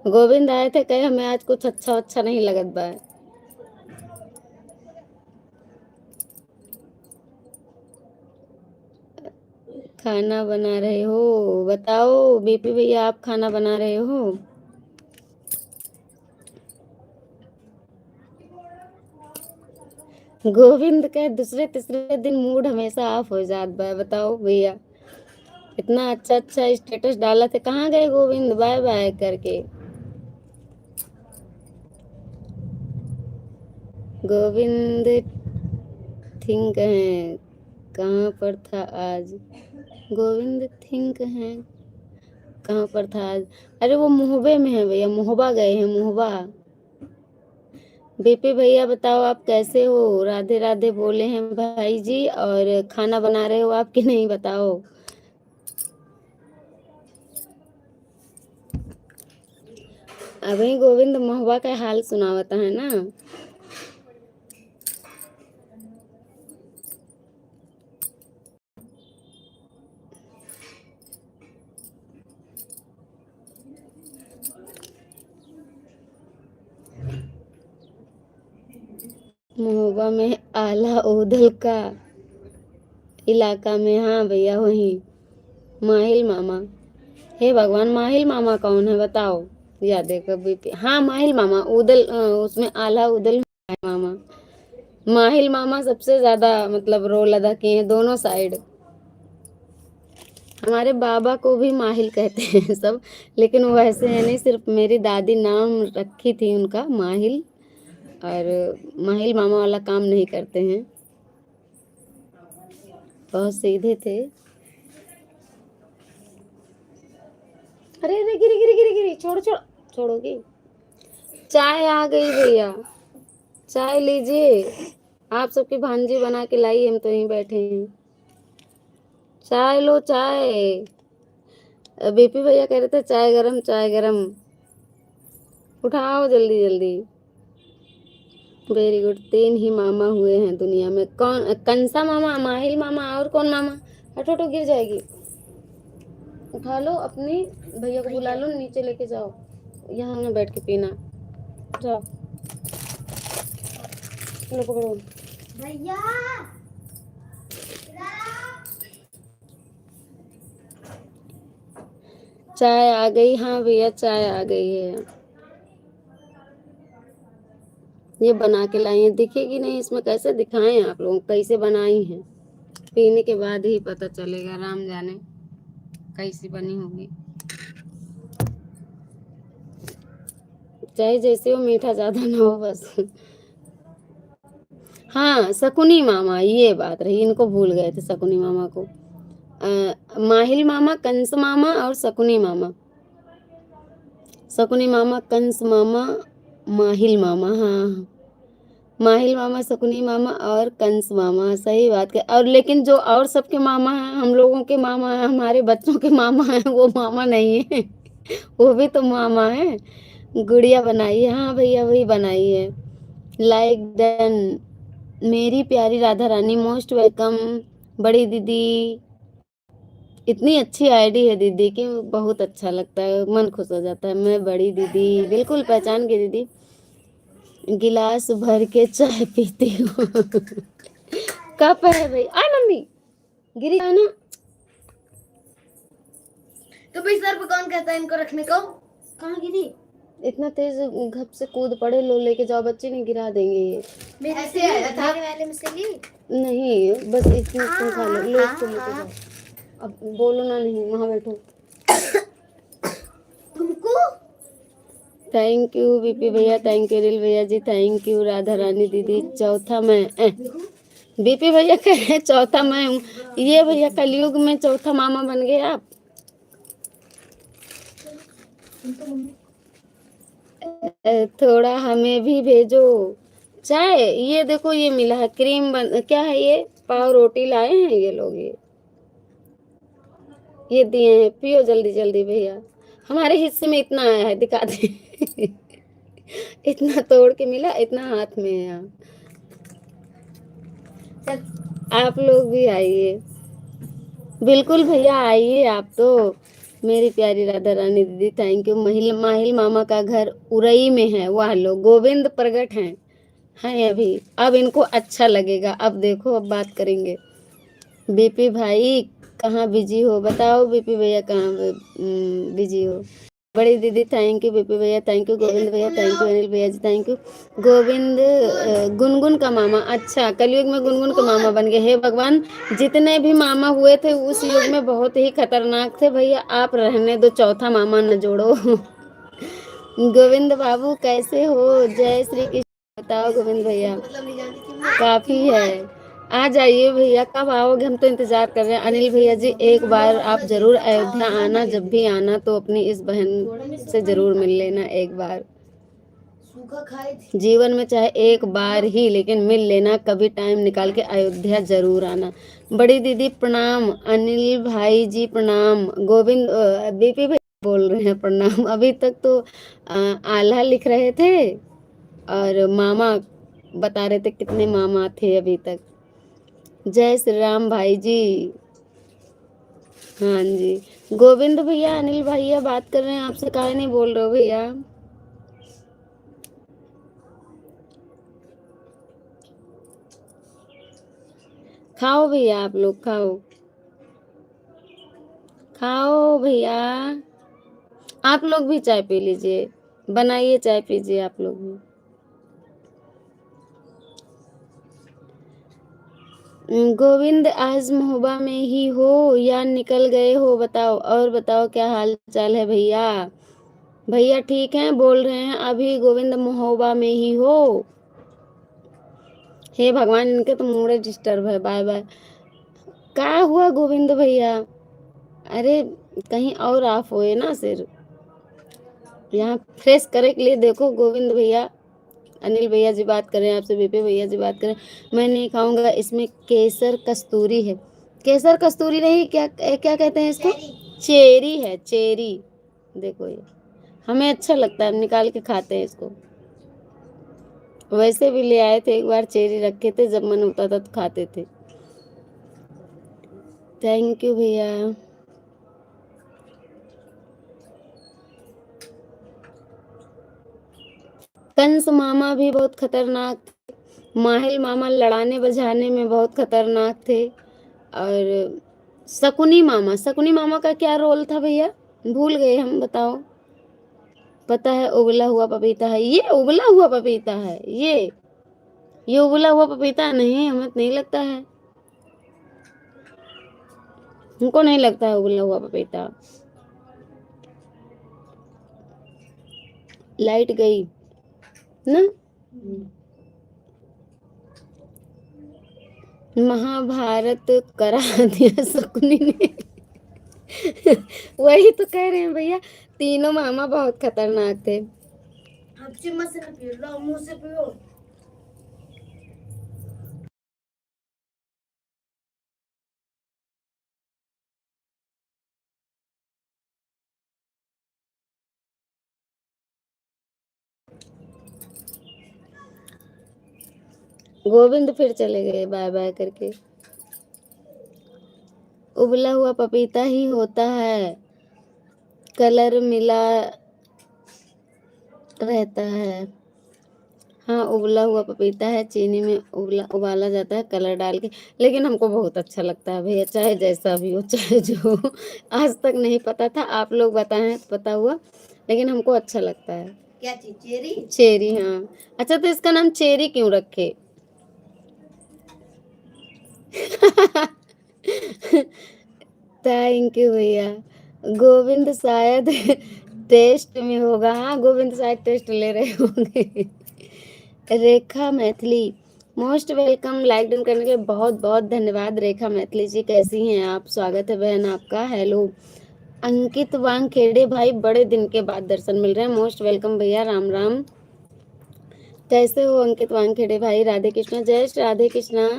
Speaker 1: गोविंद आए थे, कहे हमें आज कुछ अच्छा अच्छा नहीं लगत बा। खाना बना रहे हो, बताओ बीपी भैया आप खाना बना रहे हो। गोविंद के दूसरे तीसरे दिन मूड हमेशा ऑफ हो जात बा, बताओ भैया। इतना अच्छा अच्छा स्टेटस डाला थे, कहाँ गए गोविंद बाय बाय करके। गोविंद थिंक है, कहाँ पर था आज। गोविंद थिंक है, कहाँ पर था आज। अरे वो मोहबे में है भैया, मोहबा गए हैं मोहबा। बीपी भैया बताओ आप कैसे हो। राधे राधे बोले हैं भाई जी, और खाना बना रहे हो आप कि नहीं बताओ। अभी गोविंद मोहबा का हाल सुनावता है ना। मोहबा में आला उदल का इलाका में, हाँ भैया वही माहिल मामा। हे भगवान, माहिल मामा कौन है बताओ। याद है कभी हाँ माहिल मामा उदल, उसमें आला उदल में मामा। माहिल मामा सबसे ज्यादा मतलब रोल अदा किए हैं दोनों साइड। हमारे बाबा को भी माहिल कहते हैं सब, लेकिन वो ऐसे है नहीं, सिर्फ मेरी दादी नाम रखी थी उनका माहिल, और माहिल मामा वाला काम नहीं करते हैं। बहुत सीधे थे। अरे अरे गिरी गिरी गिरी गिरी, छोड़ो छोड़ो, छोड़ोगी। चाय आ गई भैया, चाय लीजिए। आप सबकी भांजी बना के लाई, हम तो यहीं बैठे हैं। चाय लो चाय। बीपी भैया कह रहे थे चाय गरम चाय गरम, उठाओ जल्दी जल्दी। Very good. 3 ही मामा हुए हैं दुनिया में। कौन? कंसा मामा, माहिल मामा, और कौन मामा? हटो हटो, गिर जाएगी। उठा लो अपनी, भैया को बुला लो, नीचे लेके जाओ, यहाँ ना बैठ के पीना। जाओ, लो पकड़ो भैया। चाय आ गई। हाँ भैया चाय आ गई है, ये बना के लाई है। दिखेगी नहीं इसमें, कैसे दिखाएं आप लोगों को कैसे बनाई है? पीने के बाद ही पता चलेगा, राम जाने कैसी बनी होगी। चाहे जैसे हो, मीठा ज्यादा ना हो बस। हाँ शकुनी मामा, ये बात रही, इनको भूल गए थे शकुनी मामा को। माहिल मामा, कंस मामा और शकुनी मामा। शकुनी मामा, कंस मामा, माहिल मामा। हाँ, माहिल मामा, शकुनी मामा और कंस मामा, सही बात के। और लेकिन जो और सबके मामा हैं, हम लोगों के मामा हैं, हमारे बच्चों के मामा हैं, वो मामा नहीं है। वो भी तो मामा है। गुड़िया बनाई है। हाँ भैया वही बनाई है। Like done. मेरी प्यारी राधा रानी, मोस्ट वेलकम। बड़ी दीदी, इतनी अच्छी आईडी है दीदी की, बहुत अच्छा लगता है, मन खुश हो जाता है। मैं बड़ी दीदी, बिल्कुल पहचान गई दीदी। गिलास भर के चाय पीती हूँ। कप है भाई। आय मम्मी, गिरी है ना। तो भाई सर पे कौन कहता है इनको रखने को? कहाँ गिरी? इतना तेज घप से कूद पड़े, लो लेके जाओ, बच्चे नहीं गिरा देंगे ये। मेरे ऐसे आया था, मेरे वाले में से ली नहीं, बस इतनी तुम खा लो, लो इसको लेके जाओ। अब बोलो ना, नहीं वहां बैठो। तुमको थैंक यू बीपी भैया, थैंक यू रिल भैया जी, थैंक यू राधा रानी दीदी। चौथा मैं बीपी भैया कह रहे चौथा मैं हूँ। ये भैया कलयुग में चौथा मामा बन गए आप। थोड़ा हमें भी भेजो चाय। ये देखो ये मिला है, क्रीम बन, क्या है ये, पाव रोटी लाए हैं ये लोग, ये दिए हैं, पियो जल्दी जल्दी भैया। हमारे हिस्से में इतना आया है, दिखा दे। इतना तोड़ के मिला, इतना हाथ में है यहाँ। आप लोग भी आइए, बिल्कुल भैया आइए आप तो। मेरी प्यारी राधा रानी दीदी थैंक यू। महिल माहिल मामा का घर उरई में है, वह लोग गोविंद प्रगट हैं अभी। अब इनको अच्छा लगेगा, अब देखो अब बात करेंगे। बीपी भाई कहाँ बिजी हो बताओ, बीपी भैया कहाँ बिजी हो? बड़ी दीदी थैंक यू, बीपी भैया थैंक यू, गोविंद भैया थैंक यू, अनिल भैया जी थैंक यू। गोविंद गुनगुन का मामा, अच्छा कलयुग में गुनगुन का मामा बन गए। हे भगवान, जितने भी मामा हुए थे उस युग में बहुत ही खतरनाक थे भैया, आप रहने दो, चौथा मामा न जोड़ो। गोविंद बाबू कैसे हो? जय श्री कृष्ण। बताओ गोविंद भैया, काफी है। आ जाइए भैया, कब आओगे, हम तो इंतजार कर रहे हैं। अनिल भैया जी एक बार आप जरूर अयोध्या आना, जब भी आना तो अपनी इस बहन से जरूर मिल लेना एक बार। जीवन में चाहे एक बार ही, लेकिन मिल लेना, कभी टाइम निकाल के अयोध्या जरूर आना। बड़ी दीदी प्रणाम, अनिल भाई जी प्रणाम, गोविंद बीपी भाई बोल रहे हैं प्रणाम। अभी तक तो आल्हा लिख रहे थे और मामा बता रहे थे कितने मामा थे अभी तक। जय श्री राम भाई जी। हाँ जी, गोविंद भैया अनिल भैया बात कर रहे हैं आपसे, काहे नहीं बोल रहे हो भैया? खाओ भैया, आप लोग खाओ, खाओ भैया। आप लोग भी चाय पी लीजिए, बनाइए चाय पीजिए आप लोग भी। गोविंद आज महोबा में ही हो या निकल गए हो बताओ, और बताओ क्या हाल चाल है भैया? भैया ठीक हैं, बोल रहे हैं अभी गोविंद महोबा में ही हो। हे भगवान, इनके तो मूड डिस्टर्ब है, बाय बाय। क्या हुआ गोविंद भैया? अरे कहीं और ऑफ होए ना सिर, यहाँ फ्रेश करे के लिए देखो गोविंद भैया। अनिल भैया जी बात कर रहे हैं आपसे, बीपी भैया जी बात कर रहे हैं। मैं नहीं खाऊंगा, इसमें केसर कस्तूरी है। केसर कस्तूरी नहीं, क्या क्या कहते हैं इसको? चेरी है, चेरी। देखो ये हमें अच्छा लगता है, हम निकाल के खाते हैं इसको। वैसे भी ले आए थे एक बार, चेरी रखे थे, जब मन होता था तो खाते थे। थैंक यू भैया। कंस मामा भी बहुत खतरनाक थे। माहिल मामा लड़ाने बजाने में बहुत खतरनाक थे। और शकुनी मामा का क्या रोल था भैया? भूल गए हम, बताओ। पता है उबला हुआ पपीता है, ये उबला हुआ पपीता है, ये उबला हुआ पपीता नहीं, हमें तो नहीं लगता है। हमको नहीं लगता है उबला हुआ पपीता। लाइट गई ना। महाभारत करा दिया शकुनी ने। वही तो कह रहे हैं भैया, तीनों मामा बहुत खतरनाक थे। चम्मच से पियो, मुंह से पियो। गोविंद फिर चले गए बाय बाय करके। उबला हुआ पपीता ही होता है, कलर मिला रहता है। हाँ उबला हुआ पपीता है, चीनी में उबाला जाता है कलर डाल के। लेकिन हमको बहुत अच्छा लगता है भैया, चाहे जैसा भी हो, चाहे जो हो। आज तक नहीं पता था, आप लोग बताएं तो पता हुआ, लेकिन हमको अच्छा लगता है। क्या चीज? चेरी? चेरी, हाँ। अच्छा तो इसका नाम चेरी क्यों रखे? थैंक यू भैया। गोविंद शायद टेस्ट में होगा, हाँ गोविंद शायद टेस्ट ले रहे होंगे। Rekha Maithili, most welcome. Like done करने के लिए बहुत बहुत धन्यवाद रेखा मैथिली जी, कैसी हैं आप? स्वागत है बहन आपका। हेलो अंकित वानखेड़े भाई, बड़े दिन के बाद दर्शन मिल रहे हैं, मोस्ट वेलकम भैया, राम राम। कैसे हो अंकित वानखेड़े भाई? राधे कृष्णा, जय श्री राधे कृष्णा।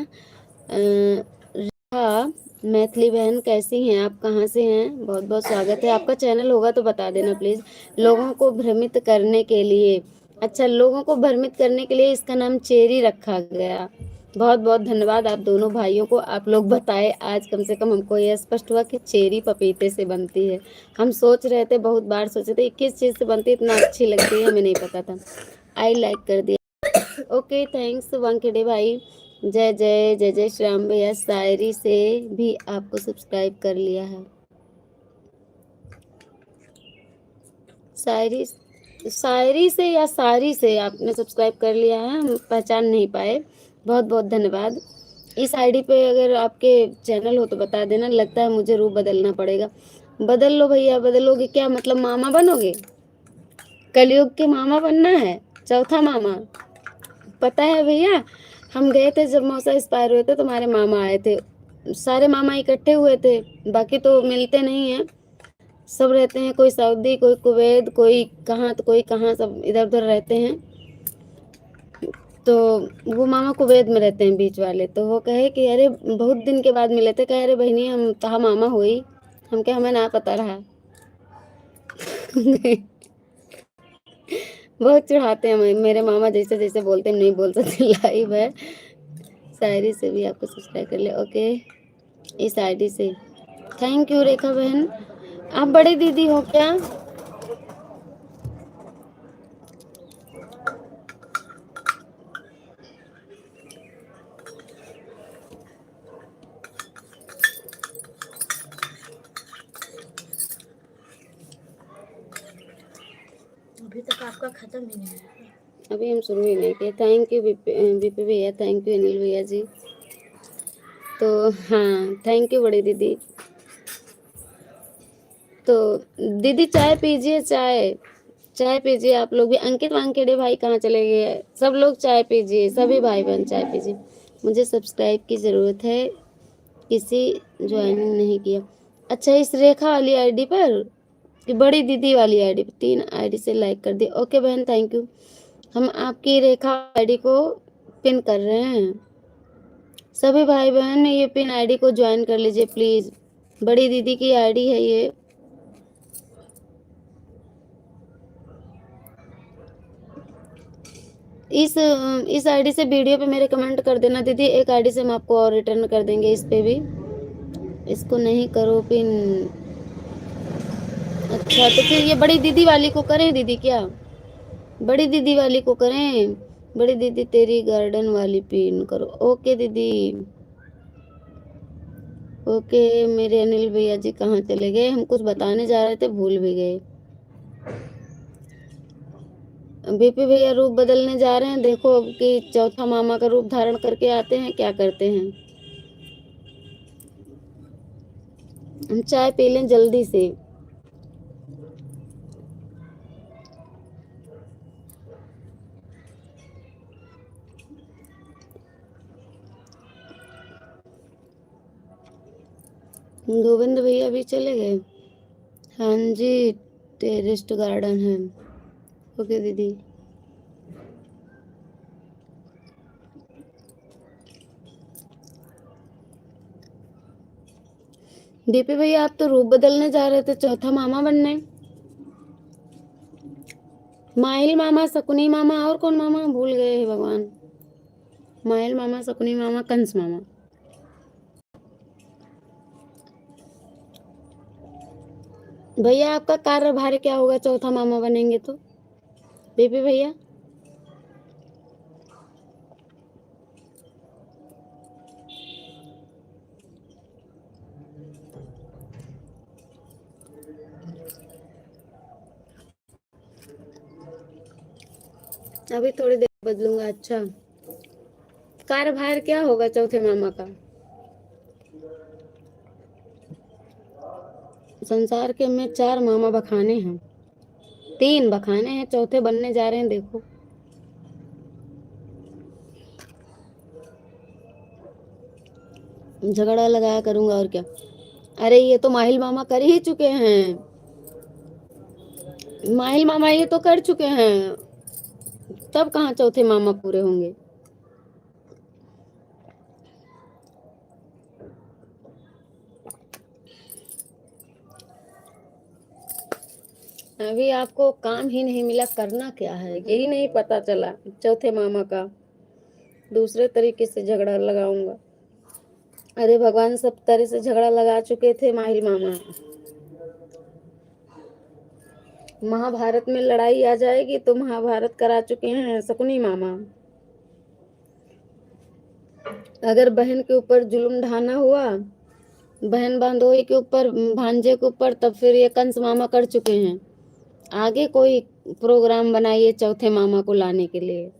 Speaker 1: हाँ मैथिली बहन कैसी हैं आप? कहाँ से हैं? बहुत बहुत स्वागत है आपका। चैनल होगा तो बता देना प्लीज़, लोगों को भ्रमित करने के लिए। अच्छा, लोगों को भ्रमित करने के लिए इसका नाम चेरी रखा गया। बहुत बहुत धन्यवाद आप दोनों भाइयों को, आप लोग बताए आज, कम से कम हमको यह स्पष्ट हुआ कि चेरी पपीते से बनती है। हम सोच रहे थे, बहुत बार सोचे थे किस चीज़ से बनती है, इतना अच्छी लगती है, हमें नहीं पता था। आई लाइक कर दिया। ओके थैंक्स वानखेड़े भाई। जय जय जय जय श्री राम भैया, शायरी से भी आपको सब्सक्राइब कर लिया है। शायरी, शायरी से या सारी से आपने सब्सक्राइब कर लिया है, हम पहचान नहीं पाए। बहुत बहुत धन्यवाद। इस आईडी पे अगर आपके चैनल हो तो बता देना, लगता है मुझे रूप बदलना पड़ेगा। बदल लो भैया, बदलोगे क्या मतलब? मामा बनोगे? कलयुग के मामा बनना है, चौथा मामा। पता है भैया, हम गए थे जब मौसा एक्सपायर हुए थे, तुम्हारे मामा आए थे, सारे मामा इकट्ठे हुए थे। बाकी तो मिलते नहीं हैं, सब रहते हैं, कोई सऊदी, कोई कुवैत, कोई कहाँ तो कोई कहाँ, सब इधर उधर रहते हैं। तो वो मामा कुवैत में रहते हैं बीच वाले, तो वो कहे कि अरे बहुत दिन के बाद मिले थे, कहे अरे बहनी हम तहा मामा हुई। हम क्या, हमें ना पता रहा। बहुत चढ़ाते हैं मेरे मामा, जैसे जैसे बोलते हैं नहीं बोल सकते। लाइव है। शायरी से भी आपको सब्सक्राइब कर ले, ओके। इस आईडी से थैंक यू रेखा बहन। आप बड़ी दीदी हो क्या? अभी तक आपका खत्म ही नहीं है, अभी हम शुरू ही नहीं किए। थैंक यू बीपी भैया, थैंक यू अनिल भैया जी। तो हाँ थैंक यू बड़ी दीदी। तो दीदी चाय पीजिए, चाय चाय पीजिए आप लोग भी। अंकित वानखेड़े भाई कहाँ चले गए? सब लोग चाय पीजिए, सभी भाई बहन चाय पीजिए। मुझे सब्सक्राइब की ज़रूरत है, किसी ज्वाइनिंग नहीं किया। अच्छा, इस रेखा वाली आईडी पर कि बड़ी दीदी वाली आईडी पर 3 आईडी से लाइक कर दिया। ओके बहन, थैंक यू। हम आपकी रेखा आईडी को पिन कर रहे हैं। सभी भाई बहन ये पिन आईडी को ज्वाइन कर लीजिए प्लीज। बड़ी दीदी की आईडी है ये। इस आईडी से वीडियो पे मेरे कमेंट कर देना दीदी। एक आईडी से हम आपको और रिटर्न कर देंगे इस पे भी। इसको नहीं करो पिन। अच्छा, तो फिर ये बड़ी दीदी वाली को करें दीदी क्या? बड़ी दीदी वाली को करें। बड़ी दीदी तेरी गार्डन वाली पिन करो। ओके दीदी। ओके। मेरे अनिल भैया जी कहाँ चले गए? हम कुछ बताने जा रहे थे, भूल भी गए। बीपी भैया रूप बदलने जा रहे हैं। देखो अब कि चौथा मामा का रूप धारण करके आते हैं, क्या करते हैं। हम चाय पी लें जल्दी से। गोविंद भैया भी चले गए। हाँ जी, टेरेस्ट गार्डन है। ओके दीदी। दीपी भैया आप तो रूप बदलने जा रहे थे, चौथा मामा बनने। माहिल मामा, शकुनी मामा और कौन मामा भूल गए हैं भगवान। माहिल मामा, शकुनी मामा, कंस मामा। भैया आपका कार्यभार क्या होगा चौथा मामा बनेंगे तो? बीपी भैया अभी थोड़ी देर बदलूंगा। अच्छा, कार्यभार क्या होगा चौथे मामा का? संसार के में 4 मामा बखाने हैं, 3 बखाने हैं, चौथे बनने जा रहे हैं। देखो झगड़ा लगाया करूंगा और क्या। अरे ये तो माहिल मामा कर ही चुके हैं। माहिल मामा ये तो कर चुके हैं, तब कहाँ चौथे मामा पूरे होंगे। अभी आपको काम ही नहीं मिला, करना क्या है यही नहीं पता चला। चौथे मामा का दूसरे तरीके से झगड़ा लगाऊंगा। अरे भगवान, सब तरह से झगड़ा लगा चुके थे माहिल मामा। महाभारत में लड़ाई आ जाएगी तो महाभारत करा चुके हैं शकुनी मामा। अगर बहन के ऊपर जुल्म ढाना हुआ, बहन बांधोई के ऊपर, भांजे के ऊपर, तब फिर ये कंस मामा कर चुके हैं। आगे कोई प्रोग्राम बनाइए चौथे मामा को लाने के लिए।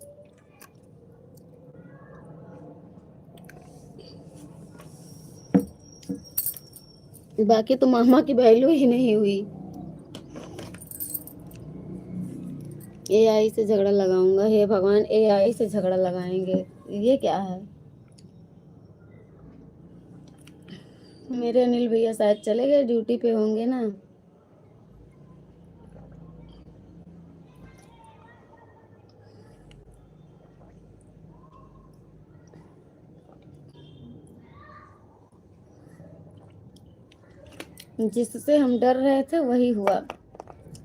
Speaker 1: बाकी तो मामा की वैल्यू ही नहीं हुई। एआई से झगड़ा लगाऊंगा। हे भगवान, एआई से झगड़ा लगाएंगे, ये क्या है। मेरे अनिल भैया शायद चले गए, ड्यूटी पे होंगे ना। जिससे हम डर रहे थे वही हुआ।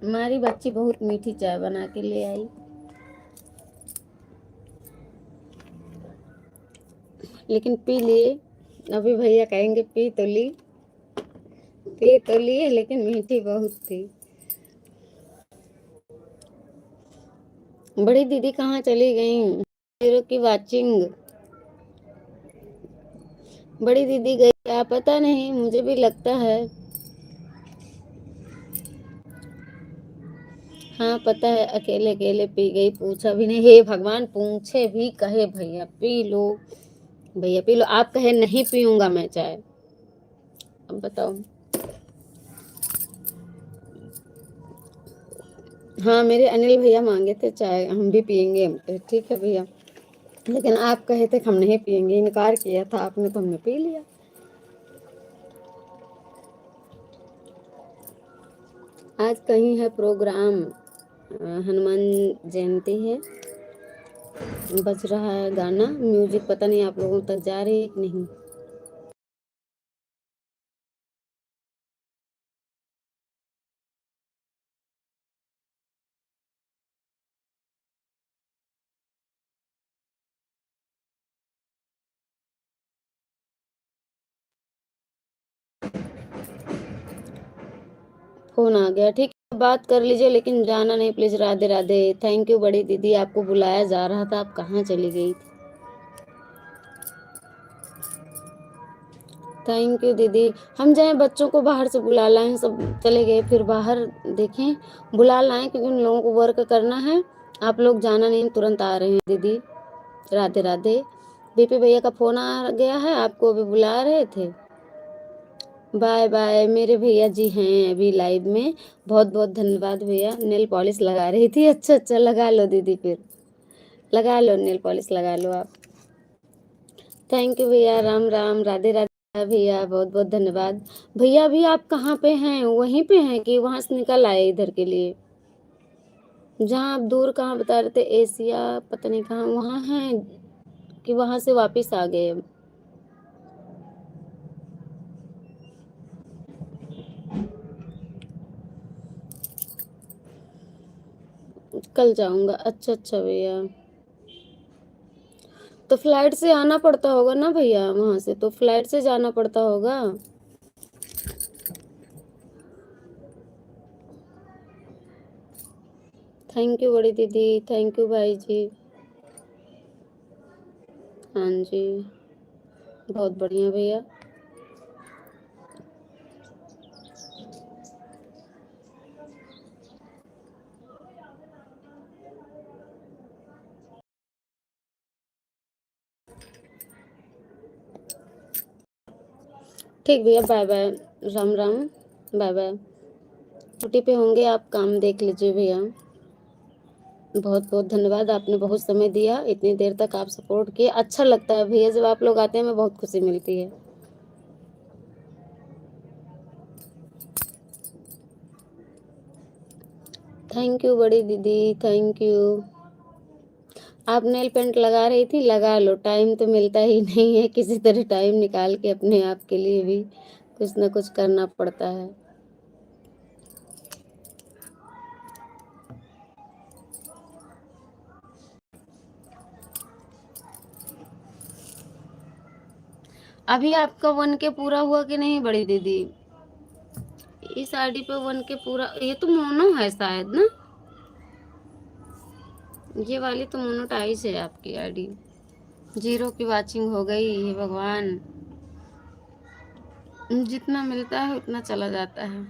Speaker 1: हमारी बच्ची बहुत मीठी चाय बना के ले आई, लेकिन पी लिए। अभी भैया कहेंगे पी तो ली, पी तो लिए, लेकिन मीठी बहुत थी। बड़ी दीदी कहाँ चली गई? हीरो की वाचिंग। बड़ी दीदी गई क्या पता नहीं, मुझे भी लगता है। हाँ पता है, अकेले अकेले पी गई, पूछा भी नहीं। हे भगवान, पूछे भी कहे भैया पी लो, भैया पी लो। आप कहे नहीं पीऊंगा मैं चाय। अब बताओ। हाँ, मेरे अनिल भैया मांगे थे चाय, हम भी पियेंगे। ठीक है भैया, लेकिन आप कहे थे हम नहीं पियेंगे, इनकार किया था आपने तो हमने पी लिया। आज कहीं है प्रोग्राम, हनुमान जयंती है, बज रहा है गाना, म्यूजिक पता नहीं आप लोगों तक जा रही है कि नहीं। फ़ोन आ गया, ठीक है, बात कर लीजिए लेकिन जाना नहीं please. Radhe Radhe. Thank you बड़ी दीदी, आपको बुलाया जा रहा था, आप कहाँ चली गई थी। थैंक यू दीदी। हम जाएं बच्चों को बाहर से बुला लाएं, सब चले गए, फिर बाहर देखें, बुला लाएं क्योंकि उन लोगों को वर्क करना है। आप लोग जाना नहीं, तुरंत आ रहे हैं दीदी। राधे राधे। बीपी भैया का फ़ोन आ गया है, आपको अभी बुला रहे थे। Bye bye. मेरे भैया जी हैं अभी लाइव में। बहुत बहुत धन्यवाद भैया। नेल पॉलिश लगा रही थी, अच्छा अच्छा, लगा लो दीदी, फिर लगा लो, नेल पॉलिश लगा लो आप। थैंक यू भैया, राम राम, राधे राधे भैया, बहुत बहुत धन्यवाद। भैया अभी आप कहाँ पे हैं, वहीं पे हैं कि वहां से निकल आए इधर के लिए। जहाँ आप दूर कहाँ बता रहे थे, एशिया पता नहीं कहाँ, वहाँ हैं कि वहां से वापस आ गए। कल जाऊंगा, अच्छा अच्छा भैया। तो फ्लाइट से आना पड़ता होगा ना भैया, वहां से तो फ्लाइट से जाना पड़ता होगा। थैंक यू बड़ी दीदी, थैंक यू भाई जी। हाँ जी, बहुत बढ़िया भैया। ठीक भैया, बाय बाय, राम राम, बाय बाय। छुट्टी पे होंगे आप, काम देख लीजिए भैया। बहुत बहुत धन्यवाद, आपने बहुत समय दिया, इतनी देर तक आप सपोर्ट किए, अच्छा लगता है भैया जब आप लोग आते हैं, हमें बहुत खुशी मिलती है। थैंक यू बड़ी दीदी, थैंक यू। आप नेल पेंट लगा रही थी, लगा लो, टाइम तो मिलता ही नहीं है, किसी तरह टाइम निकाल के अपने आप के लिए भी कुछ ना कुछ करना पड़ता है। अभी आपका 1K पूरा हुआ कि नहीं बड़ी दीदी। इस आईडी पे 1K पूरा, ये तो मोनो है शायद ना, ये वाली तो मोनोटाइज है आपकी आईडी। 0 की वाचिंग हो गई, हे भगवान। जितना मिलता है उतना चला जाता है।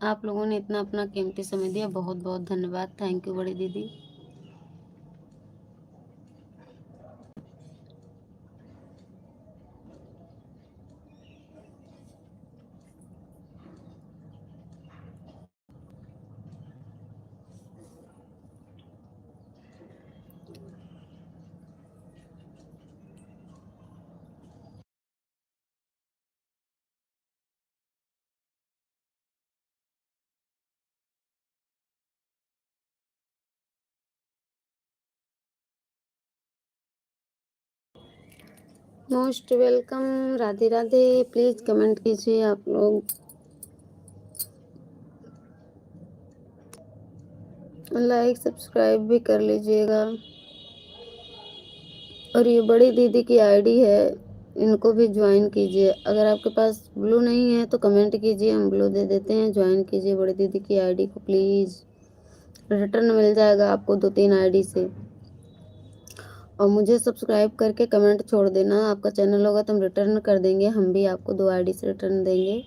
Speaker 1: आप लोगों ने इतना अपना कीमती समय दिया, बहुत बहुत धन्यवाद। थैंक यू बड़ी दीदी। Most welcome. Radhe Radhe. Please comment कीजिए आप लोग, लाइक सब्सक्राइब भी कर लीजिएगा। और ये बड़ी दीदी की आईडी है, इनको भी ज्वाइन कीजिए। अगर आपके पास ब्लू नहीं है तो कमेंट कीजिए, हम ब्लू दे देते हैं। ज्वाइन कीजिए बड़ी दीदी की आईडी को प्लीज़, रिटर्न मिल जाएगा आपको 2-3 आईडी से। और मुझे सब्सक्राइब करके कमेंट छोड़ देना, आपका चैनल होगा तो हम रिटर्न कर देंगे, हम भी आपको 2 आईडी से रिटर्न देंगे।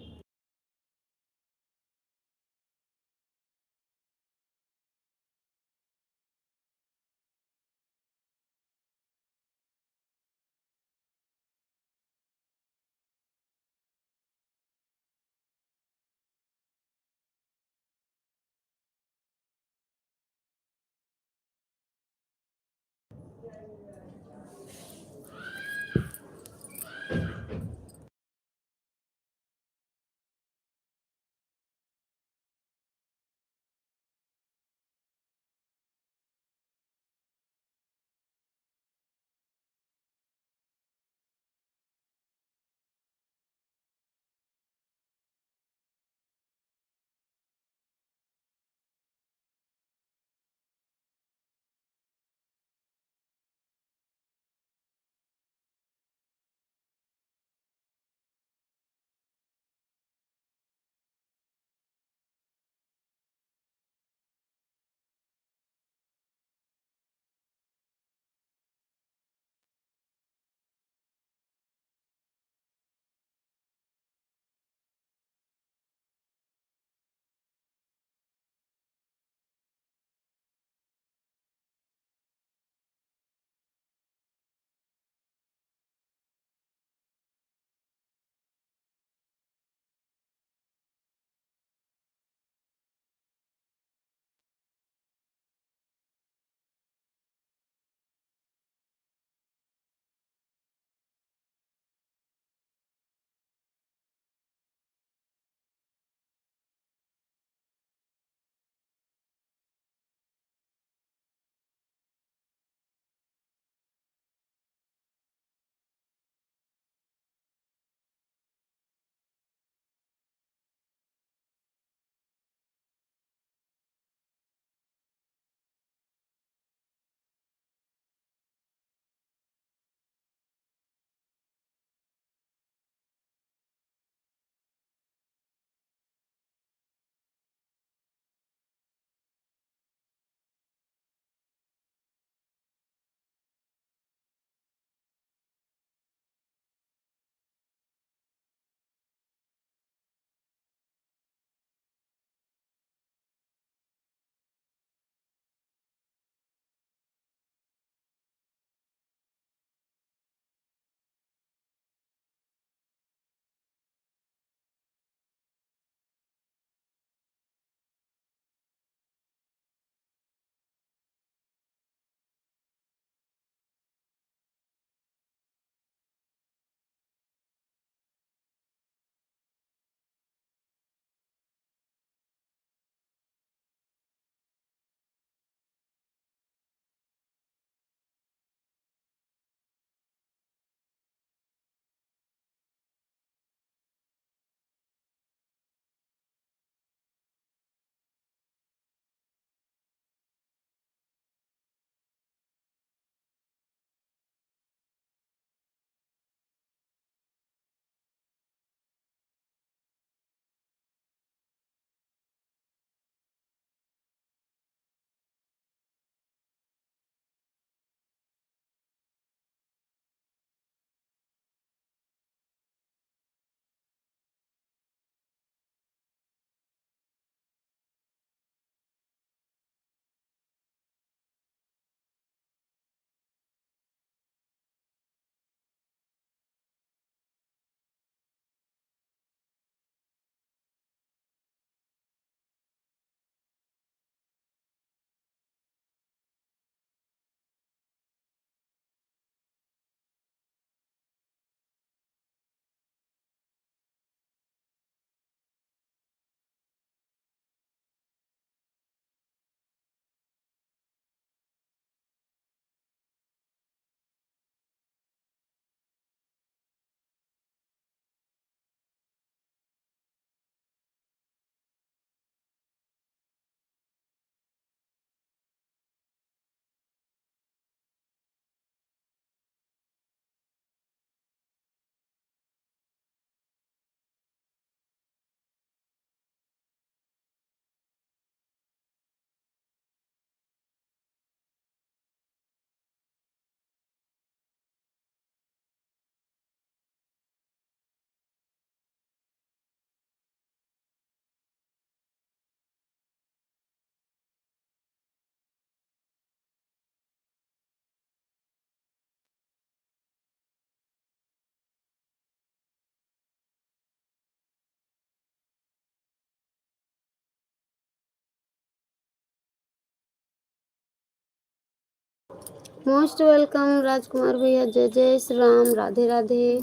Speaker 1: मोस्ट वेलकम राजकुमार भैया। जय जय श्री राम। राधे राधे।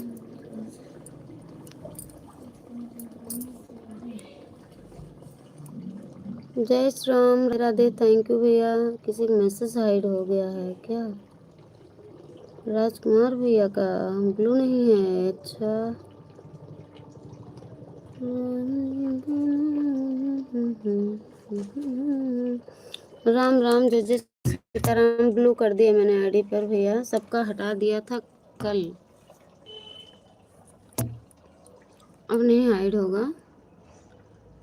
Speaker 1: जय श्री राम। राधे। थैंक यू भैया। किसी का मैसेज हाइड हो गया है क्या? राजकुमार भैया का ब्लू नहीं है। अच्छा, राम राम। जय जय सीताराम। ब्लू कर दिया मैंने आईडी पर भैया, सबका हटा दिया था कल, अब नहीं हाइड होगा।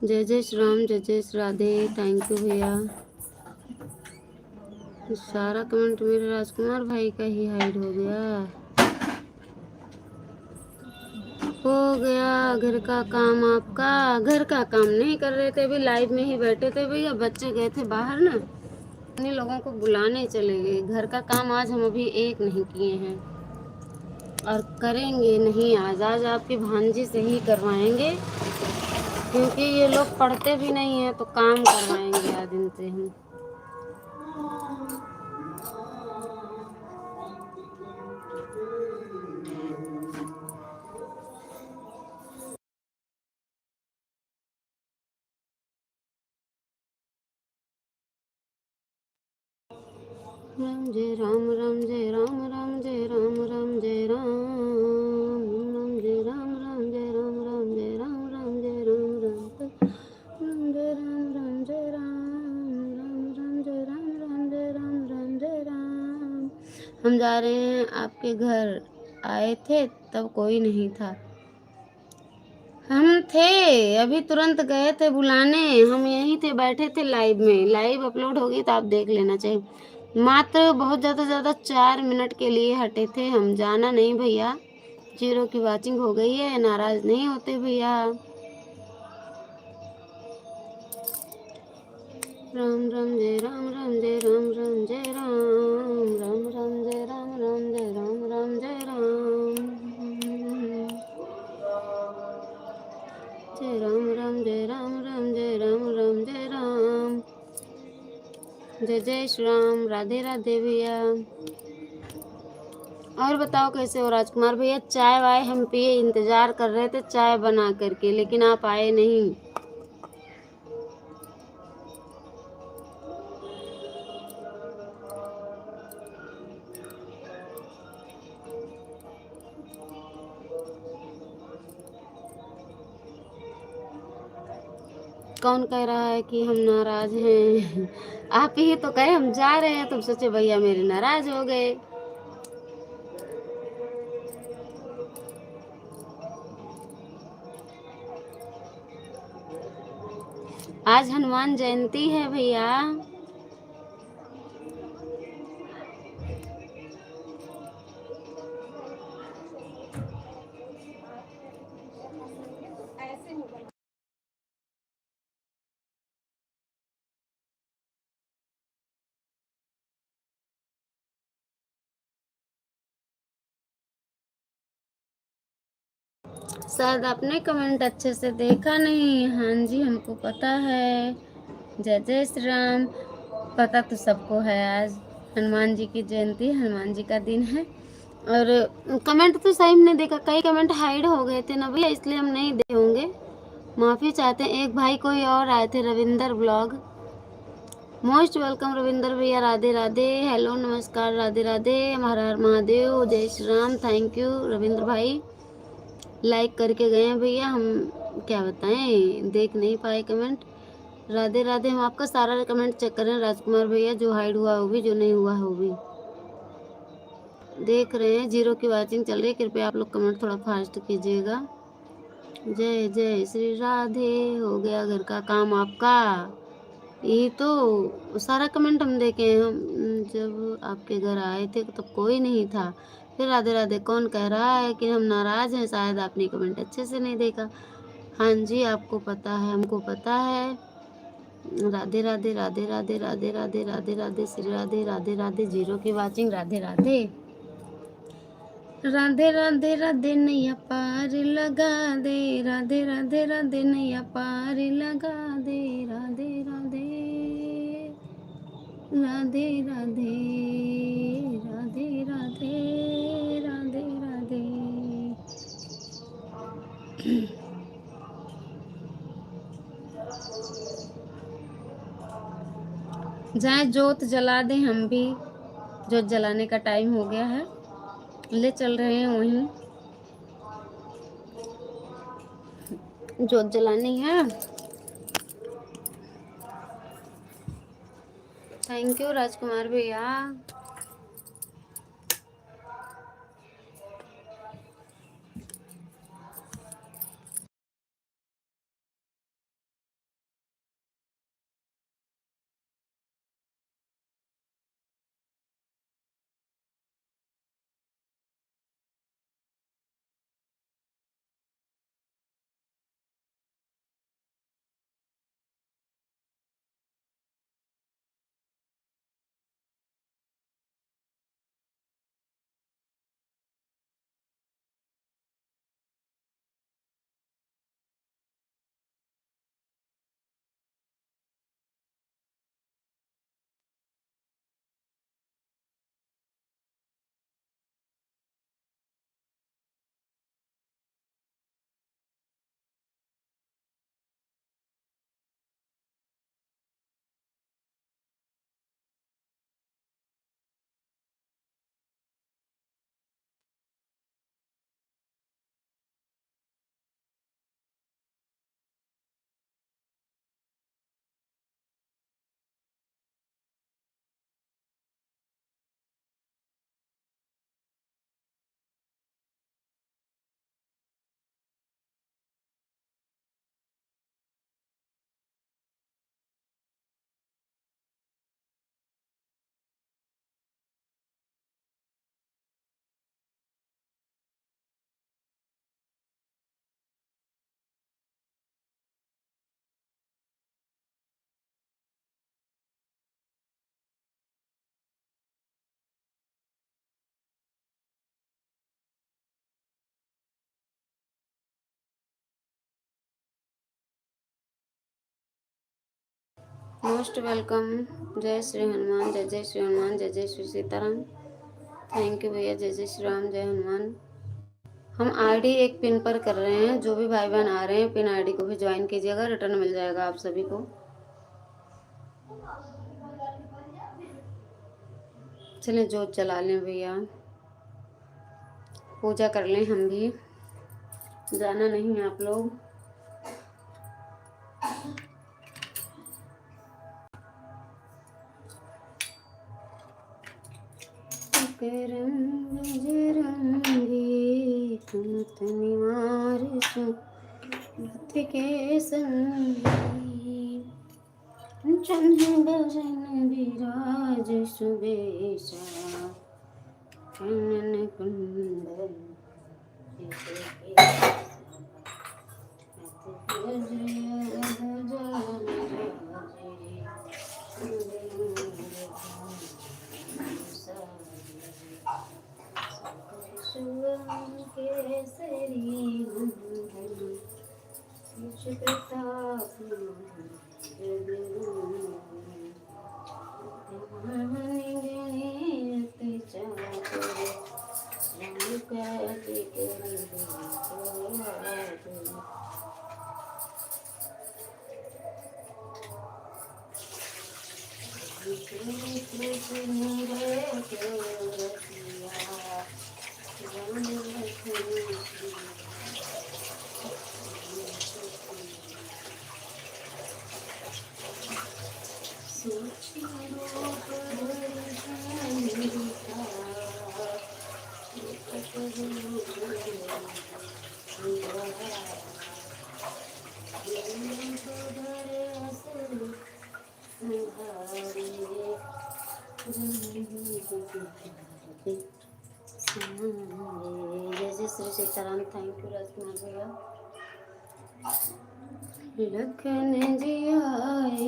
Speaker 1: जय जय श्री राम। जय जय श्री राधे। थैंक यू भैया। सारा कमेंट मेरे राजकुमार भाई का ही हाइड हो गया। हो गया घर का काम आपका? घर का काम नहीं कर रहे थे, अभी लाइव में ही बैठे थे भैया। बच्चे गए थे बाहर ना, उन्हीं लोगों को बुलाने चले गए। घर का काम आज हम अभी एक नहीं किए हैं और करेंगे नहीं। आज आपकी भांजी से ही करवाएंगे, क्योंकि ये लोग पढ़ते भी नहीं है, तो काम करवाएंगे आज इनसे हम। राम जय राम। राम जय राम। राम जय राम। राम जय राम। राम जय राम। राम जय राम। राम जय राम। राम जय राम। राम जय राम। राम जय राम। राम जय राम। राम जय राम। राम जय राम। हम जा रहे हैं आपके घर। आए थे तब कोई नहीं था। हम थे, अभी तुरंत गए थे बुलाने। हम यहीं थे, बैठे थे लाइव में। लाइव अपलोड होगी तो आप देख लेना चाहिए। मात्र बहुत ज़्यादा 4 मिनट के लिए हटे थे हम। जाना नहीं भैया, 0 की वॉचिंग हो गई है। नाराज नहीं होते भैया। राम राम जय राम। राम जय राम। राम जय राम। राम राम जय राम। राम जय राम। राम जय राम। जय राम। राम जय राम। राम जय राम। राम जय राम। जय जय श्री राम। राधे राधे भैया। और बताओ कैसे हो राजकुमार भैया? चाय वाय हम पिए, इंतजार कर रहे थे चाय बना करके, लेकिन आप आए नहीं। कौन कह रहा है कि हम नाराज हैं? आप ही तो कहे हम जा रहे हैं, तुम सोचे भैया मेरे नाराज हो गए। आज हनुमान जयंती है भैया। शायद आपने कमेंट अच्छे से देखा नहीं। हाँ जी, हमको पता है। जय जय श्री राम। पता तो सबको है, आज हनुमान जी की जयंती, हनुमान जी का दिन है। और कमेंट तो सही में देखा, कई कमेंट हाइड हो गए थे ना भैया, इसलिए हम नहीं दे होंगे, माफ़ी चाहते हैं। एक भाई कोई और आए थे, Ravinder blog. Most welcome Ravinder भैया। राधे राधे। हेलो नमस्कार। राधे राधे। हर हर महादेव। जय श्री राम। थैंक यू रविंद्र भाई, लाइक करके गए हैं भैया। हम क्या बताएं, देख नहीं पाए कमेंट। राधे राधे। हम आपका सारा कमेंट चेक कर रहे हैं राजकुमार भैया, जो हाइड हुआ वो भी, जो नहीं हुआ वो भी देख रहे हैं। 0 की वॉचिंग चल रही है, कृपया आप लोग कमेंट थोड़ा फास्ट कीजिएगा। जय जय श्री राधे। हो गया घर का काम आपका? ये तो सारा कमेंट हम देखे हैं। हम जब आपके घर आए थे तब कोई नहीं था। फिर राधे राधे कौन कह रहा है कि हम नाराज हैं? शायद आपने कमेंट अच्छे से नहीं देखा। हाँ जी, आपको पता है, हमको पता है। राधे राधे। राधे राधे। राधे राधे। राधे राधे श्री राधे। राधे राधे। 0 की वॉचिंग। राधे राधे। राधे राधे। राधे नैया पार लगा दे। राधे राधे। राधे नैया पार लगा दे। राधे राधे। राधे राधे। जाए जोत जला दें हम भी, जोत जलाने का टाइम हो गया है, ले चल रहे हैं वहीं, जोत जलानी है। थैंक यू राजकुमार भैया। Most welcome. जय श्री हनुमान, जय जय श्री हनुमान, जय जय श्री सीताराम। थैंक यू भैया, जय जय श्री राम, जय हनुमान। हम आईडी एक पिन पर कर रहे हैं, जो भी भाई बहन आ रहे हैं पिन आईडी को भी ज्वाइन कीजिएगा, रिटर्न मिल जाएगा आप सभी को। चलिए जोत जला लें भैया, पूजा कर लें हम भी, जाना नहीं है आप लोग। रंग रंगी कुमत निवार सुमत के संगी, चंद्र बरन विराज सुबेशा, कानन कुंडल केसरी प्रताप जय जय श्री सीताराम। थैंक यू राजकुमार भैया। लखन जी आए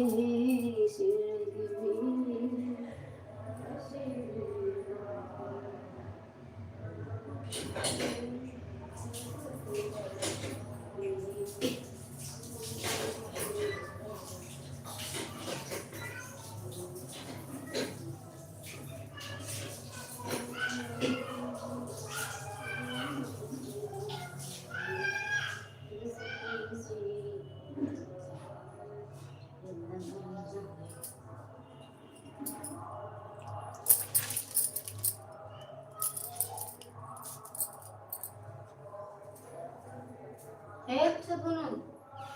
Speaker 1: एक से दोनों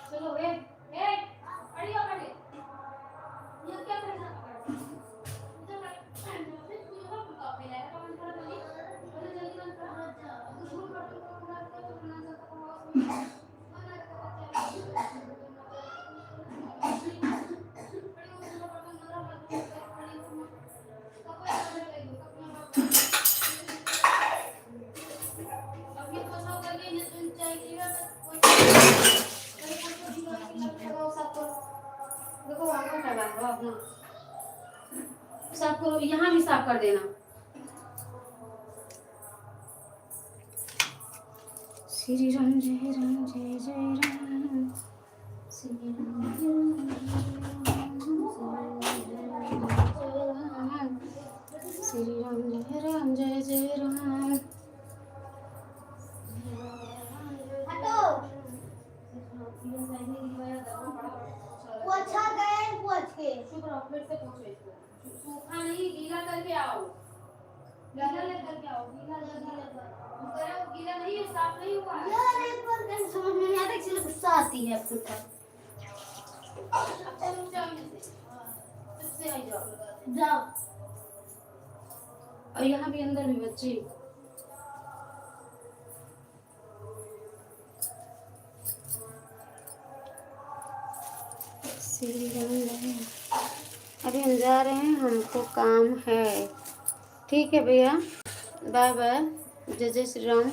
Speaker 1: चलो एक एक खड़ी हो खड़ी ये क्या कर रहा है इधर कॉपी ले कमेंट कर जल्दी बोले जल्दी बंद कर कुछ भी कर तो पूरा तो बना सकता हूं देखो वहां पर लगा दो अपना साफ करो यहाँ भी साफ कर देना श्री राम जय राम जय जय राम श्री राम श्री राम जय जय राम
Speaker 2: पोछा गए पोछ के
Speaker 1: शुक्र ऑपरेट से पूछो इसको सूखा नहीं गीला करके आओ गीला लेकर के आओ गीला करो गीला नहीं है साफ नहीं हुआ है
Speaker 2: यार एक बार कहीं समझ में नहीं आता इसलिए गुस्सा आती है आपके ऊपर
Speaker 1: अब चलो जाओ यहाँ से सबसे आई जाओ
Speaker 2: जाओ
Speaker 1: और यहाँ भी अंदर भी बच्चे श्री राम अभी हम जा रहे हैं हमको काम है ठीक है भैया बाय बाय जय जय श्री राम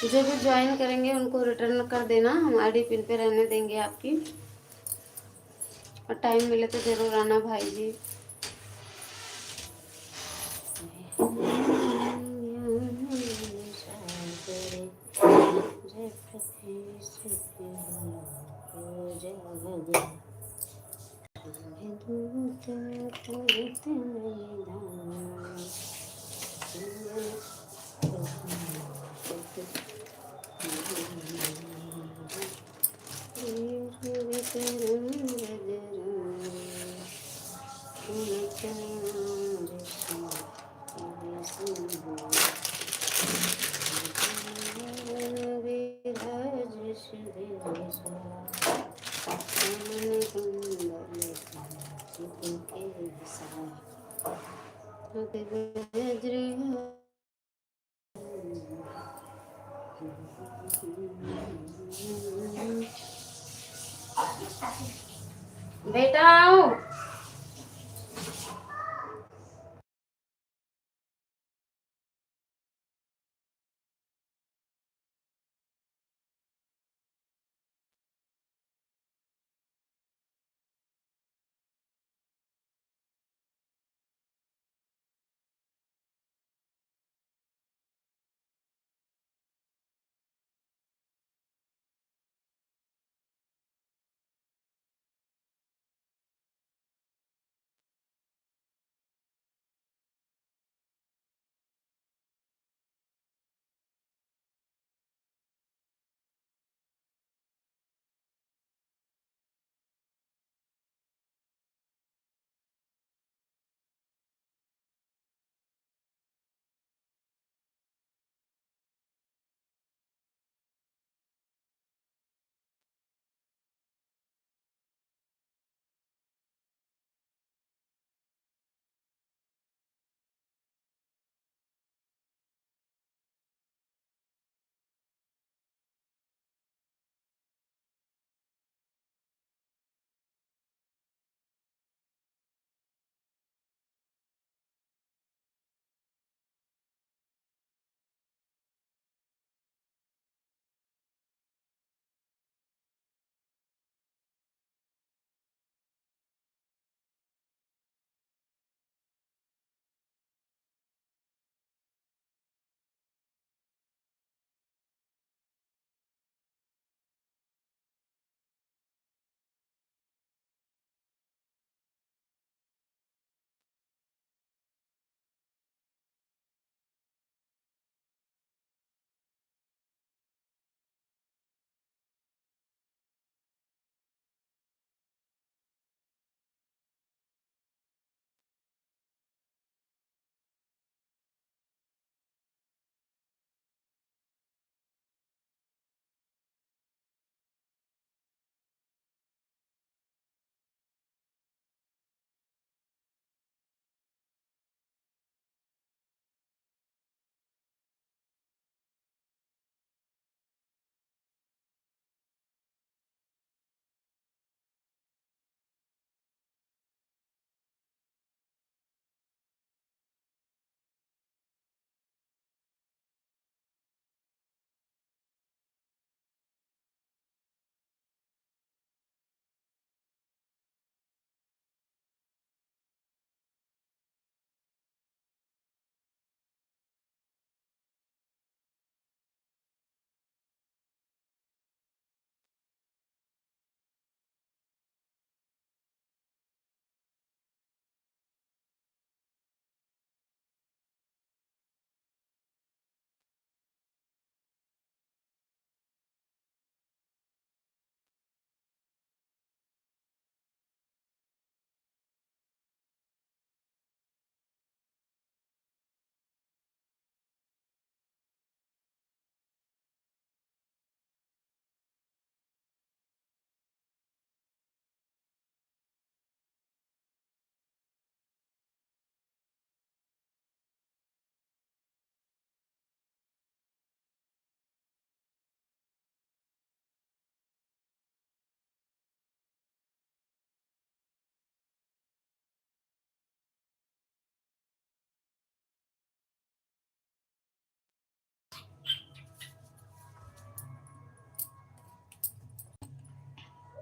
Speaker 1: जो भी ज्वाइन करेंगे उनको रिटर्न कर देना हम आईडी पिन पे रहने देंगे आपकी और टाइम मिले तो ज़रूर आना भाई जी बेटा आओ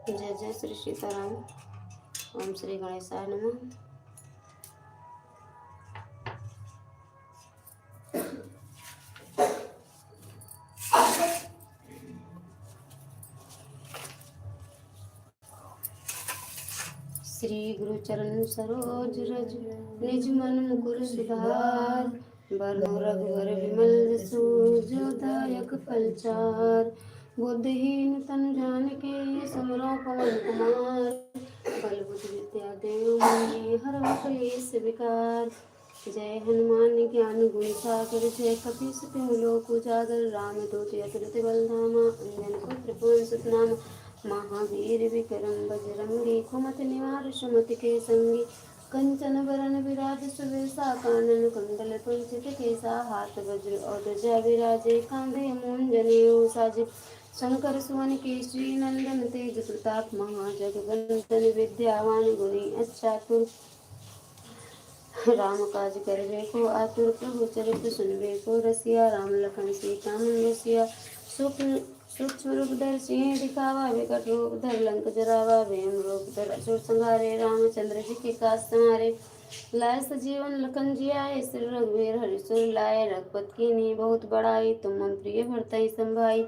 Speaker 1: जय जय श्री सीताराम। ओम श्री गणेशाय नमः। श्री गुरु चरण सरोज रज निज मन मुकुर सुधार। बरनो रघुवर विमल जसु जो दायक फलचार। बुद्धिहीन तनु जानिके सुमिरो पवन कुमार। बल बुद्धि विद्या देव मोहि हरहु कलेस विकार। जय हनुमान ज्ञान गुण सागर जय कपीस तिहु लोक उजागर। रामदूत अतुलित बल धामा अंजन पुत्र पवन सुत नामा। महावीर विक्रम बजरंगी कुमति निवार सुमति के संगी। कंचन बरन विराज सुबेसा कानन कुंडल कुंचित केसा। हाथ वज्र और ध्वजा विराजे कांधे मूंज जनेऊ साजे। शंकर सुवन केसरी नंदन तेज प्रताप महाजगवंदन विद्यावान गुणी अच्चातुर। राम काज करबे को आतुर प्रभु चरित्र सुनबे को रसिया। राम लखन सीता मन बसिया सूक्ष्म रूप धर सिंह दिखावा। विकट रूप धर लंक जरावा। भीम रूप धर असुर संहारे। रामचंद्र जी के काज समारे। लाए सजीवन लखन जियाए। श्री रघुवीर हरि सुर लाए। रघुपत कीन्ही बहुत बड़ाई। तुम मम प्रिय भरतहि संभाई।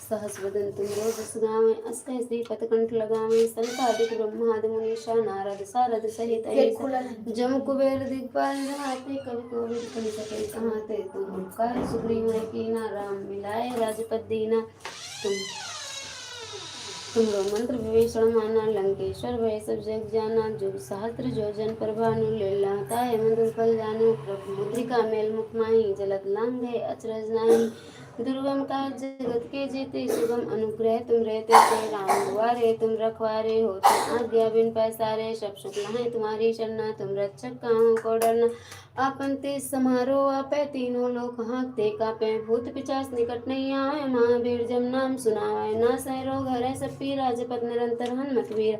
Speaker 1: सहस बदन तुम रोजस गावें। अस कैसरी पत कंठ लगावें। संतादिक ब्रह्मादि मुनीषा नारद सारद सहित ऐसा। जम कुबेर दिखपाल जहाते कवि कोविद कहि सके कहाते। तुम उपकार सुग्रीव कीना राम मिलाए राजपद दीना। तुमरो मंत्र विभीषण माना। लंकेश्वर भय सब जग जाना। जुग सहस्त्र जो जन पर भानु। लीला ताहि मधुर फल जानु। प्रभु मुद्रिका मेल मुख माहि। जलत लांघे अचरज नाही। दुर्गम काज जगत के जेते। सुगम अनुग्रह तुम रहते थे। राम दुआरे तुम रखवारे हो। तुम आज्ञा बिन पैसारे। सब सुख लहै तुम्हारी शरणा। तुम रक्षक काहू को डरना। आपन तेज समारो आपै। तीनों लोक हाँकते कापै। भूत पिशाच निकट नहीं आवे। महावीर जब नाम सुनावै। नासै रोग हरै सब पीरा। जपत निरंतर हनुमत वीर।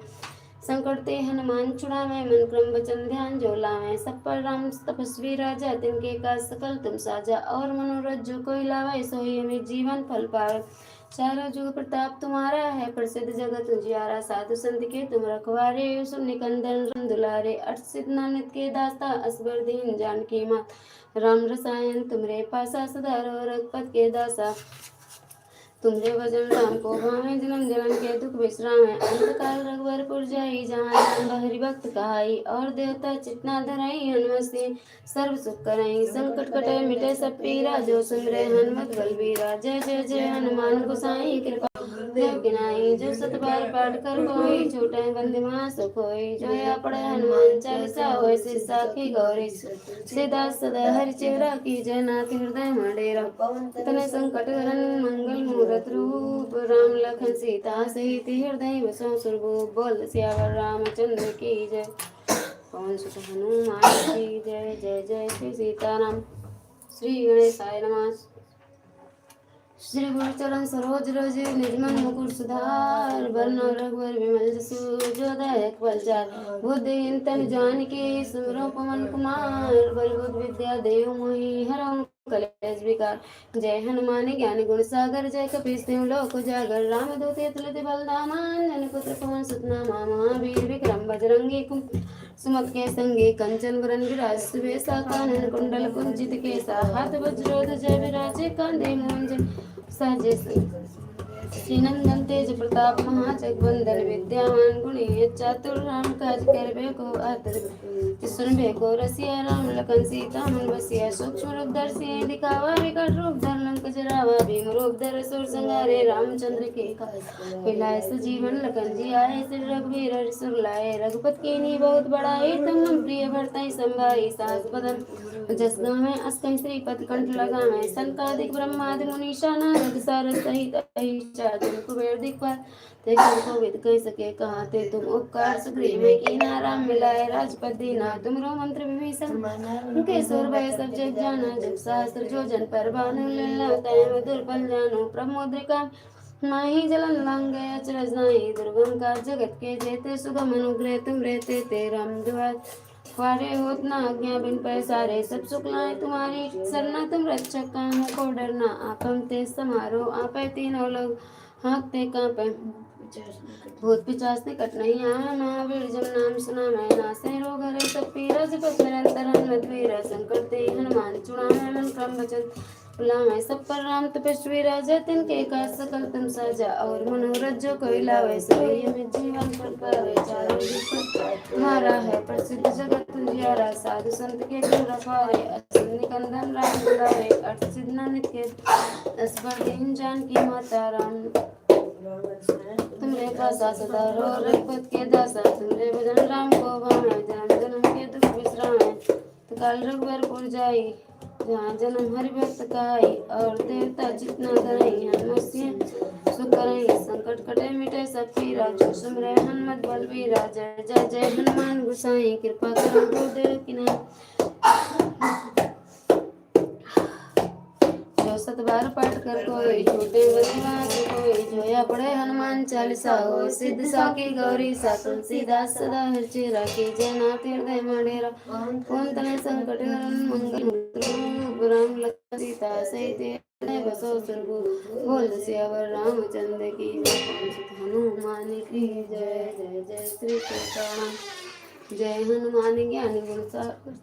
Speaker 1: संकट ते हनुमान छुड़ावे। मन क्रम वचन ध्यान जो लावे। सब पर राम तपस्वी राजा। तिनके काज सकल तुम साजा। और मनोरथ जो कोई लावे। सोई अमित जीवन फल पावे। चारों जुग प्रताप तुम्हारा है। प्रसिद्ध जगत उजियारा। साधु संत के तुम रखवारे। सुन निकंदन राम दुलारे। अष्ट सिद्धि नानक के दाता। असबर दीन जानकी मात। राम रसायन तुमरे पासा। सदा रहो रघुपत के दासा। तुमरे भजन राम को भावे। जन्म जन्म के दुख विश्रामे। अंत काल रघुबरपुर जाई। जहाँ जान हरि भक्त कहाई। और देवता चितना धराई। हनुमत से सर्व सुख करई। संकट कटे मिटे सब पीरा। जो सुमरे हनुमत बलबीरा। जय जय जय हनुमान गोसाई। कृपा देव गिनाई। जो सत बार पाठ कर कोई। छूटे बंदी मास कोई। जो या पढ़े हनुमान चालीसा। होय से साखी गौरी। सीदास सदा हरि चेहरा। की जय नाथ हृदय मंडेरा। तने संकट हरन मंगल मूरत रूप। राम लखन सीता सहित हृदय बसो सुरभूप। बोल सियावर रामचंद्र की जय। पवन सुत हनुमान की जय। जय जय श्री सीताराम। श्री गणेशाय नमः। श्री गुरु चरण सरोज रज निज मन मुकुर सुधार। बरनौ रघुवर विमल जसु जो दायक फलचार। बुद्धिहीन तनु जानिके सुमिरौ पवन कुमार। बल बुद्धि विद्या देव मोहि हरहु कलेश विकार। जय हनुमान ज्ञान गुण सागर जय कपीस तिहु लोक उजागर। रामदूत अतुलित बल धामा अंजनी पुत्र पवन सुत नामा। महावीर विक्रम बजरंगी सुमति के संगी। कंचन बरन विराज सुबेसा कानन कुंडल कुंचित केसा। हाथ वज्र ध्वजा विराजे कांधे मूंज साजे। श्रीनंदन तेज प्रताप महाजगवंदन विद्यावान गुणी चातुर। राम काज करबे को आतुर सुनबे को रसिया। राम लखन सीता मन बसिया। सूक्ष्म रूप धर सिंह दिखावा। विकट रूप धर लंक जरावा। भीम रूप धर असुर संहारे। रामचंद्र के काज पिलाए सजीवन लखन जियाए। श्री रघुवीर हरि सुर लाए। रघुपत कीन्ही बहुत बड़ाई। तुम मम प्रिय भरतहि संभाई। सहस बदन जस गावें। अस कहि श्रीपति कंठ लगावें। सनकादिक ब्रह्मादि मुनीषा नारद सारद सहित अहिसा। तुम कुबेर दिखपाल देखो कोविद कहि सके कहाते। तुम उपकार सुग्रीव कीन्हा राम मिलाए राजपद दीना। तुमरो मंत्र विभीषण के सुर भय सब जग जाना। जुग सहस्त्र जो जन पर भानु। लीला ताहि मधुर फल जानु। प्रभु मुद्रिका माहि जलन लांघे अचरज नाही। दुर्गम काज जगत के जेते। सुगम अनुग्रह तुम रहते ते। राम द्वारे होत न आज्ञा बिन पैसारे। सब सुख लाए तुम्हारी सरना। तुम रक्षक काहू को डरना। आपन तेज समारो आपै। तीनों लोग हाँकते कांपै। भूत पिचास निकट नहीं आवे, महावीर जब नाम सुना मैं नासे रोग हरे सब पीरा। जपत निरंतर हनुमत वीरा, संकट ते हनुमान छुड़ावे। मन क्रम वचन बुलावे, सब पर राम तपस्वी राजा। तिनके काज सकल तुम साजा, और मनोरथ जो कोई लावे। सोई अमित जीवन फल पावे, चारों युग तुम्हारा है प्रसिद्ध जगत उजियारा। साधु संत के तुम रखवारे, असुर निकंदन राम दुलारे। अष्ट सिद्धि नित्य असबर दीन जानकी माता राम। तुमरे पासा सदा रो रघुपत के दासा। तुमरे भजन राम को भावे, जन्म जन्म के दुख विश्रामे। तो काल रघुबर जाई, जहाँ जन्म हरि भक्त कहाई। और देवता चितना धरई, हनुमत सिंह सुख करई। संकट कटे मिटे सब पीरा, जो सुमरे हनुमत बलवीरा। जय जय जय हनुमान गोसाई, कृपा करो गुरुदेव की नाम। जो सत बार पाठ कर कोई, छोटे बदमाश कोई। जोया पढ़े हनुमान चालीसा, हो सिद्ध साकी गौरी सा। तुलसीदास सदा हृदय राखी, जय नाथ हृदय मडेरा। कौन तने संकट हरन मंगल मूर्ति, राम लक्ष्मण सीता सहित बसो सुरभूप। बोल सियावर रामचंद्र की जय, पवन सुत हनुमान की जय। जय जय श्री सीताराम। जय हनुमान ज्ञान गुण सागर,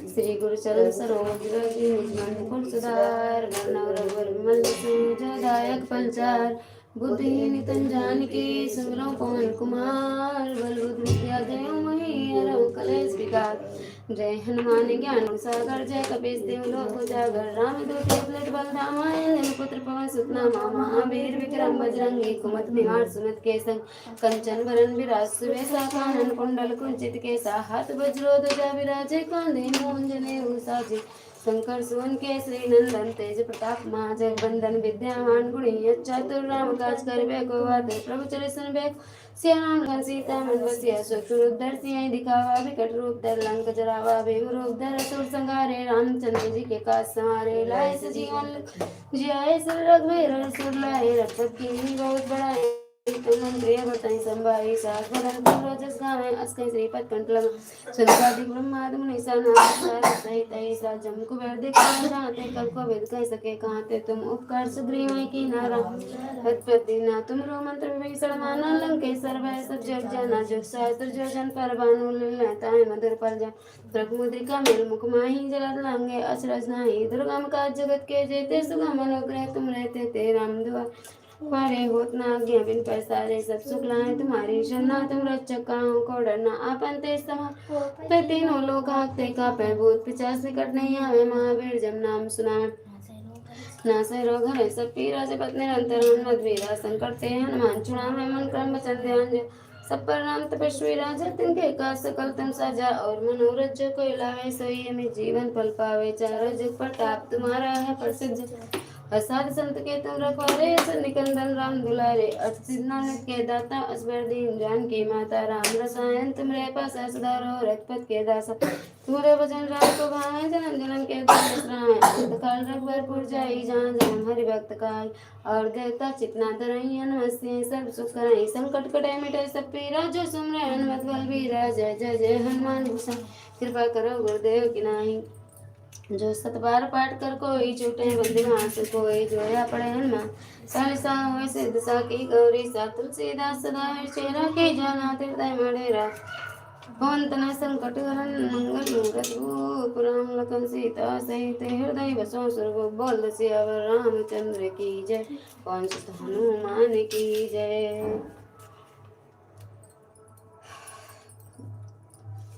Speaker 1: श्री गुरु चरण सरोज रज निज मन मुकुर सुधार। वर्णव रघुवर विमल जसु, जो दायक फलचार। बुद्धिहीन नितन जानकी, सुमिरौ पवन कुमार। बल बुद्धि विद्या देहु मोहि, हरहु कलेश विकार। जय हनुमान ज्ञान गुण सागर, जय कपीस तिहुँ लोक उजागर। रामदूत अतुलित बल धामा, अंजनी पुत्र पवन सुत नामा। महावीर विक्रम बजरंगी, कुमति निवार सुमति के संग। कंचन बरन बिराज सुबेसा, कानन कुंडल कुंचित केसा। हाथ वज्रो ध्वजा विराजे, कांधे मूंज जनेऊ साजे। शंकर सुवन केसरी नंदन, तेज प्रताप महाजगवंदन। विद्यावान गुणी चातुर, राम काज करबे को आतुर। प्रभु चरित सुनबे सिया राम लखन सीता मन बसिया। सुख रूप धर सिया दिखावा, विकट रूप धर लंक जरावा। भीम रूप धर असुर संहारे, रामचंद्र जी के काज संवारे। लाए सजीवन जियाए श्री रघुवीर, सुर लाए रघुपति कीन्ही बहुत बड़ाई। मंत्रिय बतई संभाई, सास बदन पूरो जस गावे। अस्कै श्रीपद कंठ लगा, संसादिक ब्रह्मादि मुनीसा। नारद सहित ऐसा जम कुबेर दिखावा। जाते कल को वेद कह सके कहाते, तुम उपकार सुग्रीव की नारा। हतपति ना तुम रो मंत्र विभीषण माना। लंकेश्वर भय सब जग जाना, जो सहस्त्र जो जन पर भानु। लील्‍लाताएं मधुर फल जा, मुद्रिका मेल मुख माही। जलद लांगे अचरज नाही, दुर्गम काज जगत के जेते। सुगम अनुग्रह तुम रहते ते, राम दुआर पारे होत न आज्ञा बिन पैसारे। सब सुख लाए तुम्हारी शरणा, तुम रक्षक काहू को डरना। आपन तेज समार तीनों लोक हांकते कापे। भूत पिशाच निकट नहीं आवे, महावीर जब नाम सुनावे। नासै रोग हरै सब पीरा, जपत निरंतर हनुमत वीरा। संकट ते हनुमान छुड़ावे, मन क्रम वचन ध्यान जो। सब पर राम तपस्वी राजा, तिनके काज सकल तुम साजा। और मनोरथ जो कोई लावे, सोई अमित जीवन फल पावे। चारों जुग प्रताप तुम्हारा है प्रसिद्ध, असाध संत के तुम रखवारे। असुर निकंदन राम दुलारे, अष्ट सिद्धि नित्य के दाता। असबर दीन जानकी माता, राम रसायन तुमरे पासा। सदा रहो रघुपत के दासा, तुमरे भजन राम को भावे। जन्म जन्म के दुख बिसरावे, अंत काल रघुबरपुर जाई। जहाँ जन्म हरि भक्त कहाई, और देवता चितना धरई। हनुमत सिंह सर्व सुख करई, संकट कटे मिटे सब पीरा। जो सुमरे हनुमत बलबीरा, जय जय जय हनुमान गोसाई। कृपा करो गुरुदेव की नाई, जो सत बार पाठ कर कोई। छूटे बंदिवास कोई, जोया पढ़े हनुमान चालीसा। होय सिद्ध साकी गौरी सा, तुलसीदास सदा हृदय राखी। जाना हृदय मडेरा, पवन तनय संकट हरन मंगल मूरत रूप। राम लखन सीता सहित हृदय बसो सुरभूप। बोल सियावर रामचंद्र की जय, पवन सुत हनुमान की जय।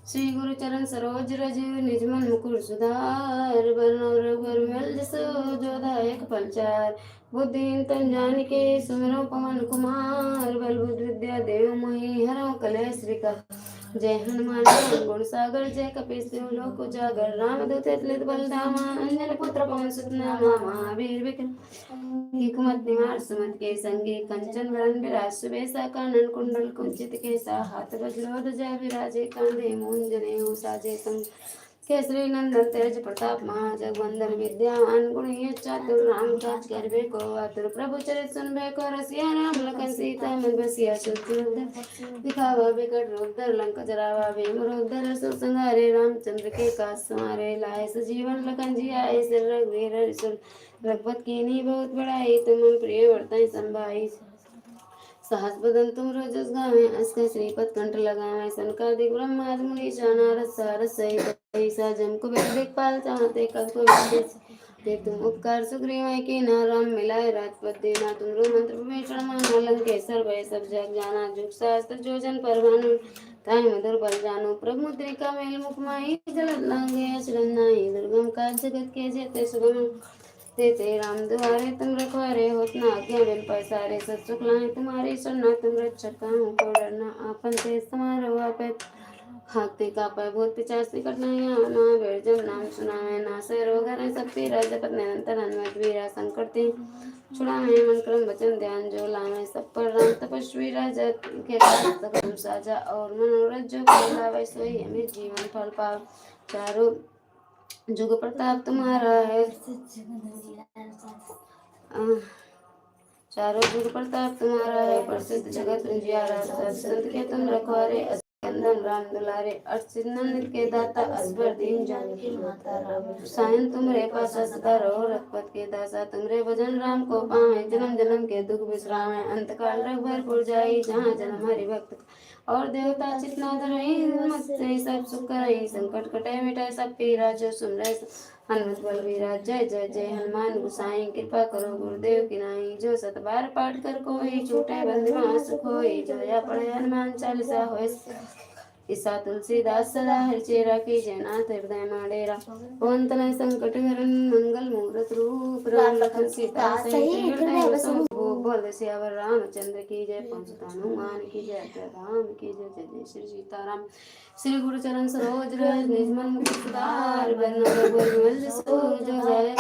Speaker 1: श्री गुरु चरण सरोज रज निज मन मुकुर सुधार। वर्णव रघुवर विमल जसु, जो दायक फलचार। बुद्धिहीन तन जानिके, सुमिरौ पवन कुमार। बल बुद्धि विद्या देहु मोहि, हरहु कलेश विकार। जय हनुमान ज्ञान गुण सागर, जय कपीस तिहुँ लोक उजागर। रामदूत अतुलित बल धामा, अंजनी पुत्र पवन सुत नामा। महावीर विक्रम कुमति निवार सुमति के संगी। कंचन वरन बिराज सुबेसा, कानन कुंडल कुंचित केसा। हाथ वज्रो ध्वजा विराजे, कांधे मूंज जनेऊ साजे। केसरी नंदन तेज प्रताप महाजगवंदन विद्यावान गुणी चातुर राम काज करबे को आतुर प्रभु चरित सुनबे को रसिया राम लखन सीता मन बसिया सुरत दिखावा बिकट रूप धर लंक जरावा भीम रूप धर सुर संहारे रामचंद्र के काज संहारे लाए सजीवन लखन जी आए सिर रघुवीर हरिसुर रघुपत कीन्ही बहुत बड़ाई तुम प्रिय वर्ताई संभाई सहस बदन तुम रोजस गावे अस्कर श्रीपद कंठ लगावे सनकादिक ब्रह्मादि मुनीश नारद सारद सहित ईसा जम को दिखपाल चाहते कब को विदेश ते तुम उपकार सुग्रीव के ना राम मिलाए राजपद देना तुमरो मंत्र विभीषण माना लंकेश्वर भय सब जग जाना जुग शास्त्र जो जन पर भानु ताई मधुर बल जानो प्रभु मुद्रिका मेल मुख माही जलद लांगे अचरन नाहि दुर्गम काज जगत के जेते सुगम ते राम दुआरे तुम रखवारे होत न आज्ञा बिन पैसारे सत सुख लाए तुम्हारी शरणा तुम रक्षक काहू को डरना आपन ते समारो आपे हाथे का पाए बहुत पिचास निकट नहीं आना बेड़ जब नाम सुनावे नासे रोग हरे सब पीरा जपत निरंतर हनुमत वीरा संकट ते छुड़ावे मन क्रम वचन ध्यान जो लावे सब पर राम तपस्वी राजा के सकल साजा और मनोरथ जो लावे सोई अमित जीवन फल पाव चारों जुग प्रताप तुम्हारा है चारों जुग प्रताप तुम्हारा है प्रसिद्ध जगत उजियारा संत के तुम रखवारे कंदन राम दुलारे अर्चित नंद के दाता असबर दीन जानकी माता राम सायन तुमरे पासा सदा रहो रघुपत के दासा तुमरे भजन राम को पावे जन्म जन्म के दुख विश्रामे अंत काल रघुबर जाई जहाँ जन्म हरि भक्त और देवता चितना धरई मत से सब सुख करई संकट कटे मिटाए सब पीरा जो सुमरे हनुमत बलवीरा जय जय जय हनुमान गुसाई कृपा करो गुरुदेव की नाई जो सत बार पाठ कर कोई छूटे बंदिवास खोई जो या पढ़े हनुमान चालीसा होए ईसा तुलसीदास सदा हरिचेरा की जयनाथ हृदय माडेरा पवन तनय संकट हरण मंगल मूरत रूप राम लखन सीता सहित हृदय बसो बोल सियावर रामचंद्र की जय पवन हनुमान की जय राम की जय जय जय श्री सीताराम श्री गुरु चरण सरोज रज निज मन मुकुर सुधार बरन रघुवर जसो जो जय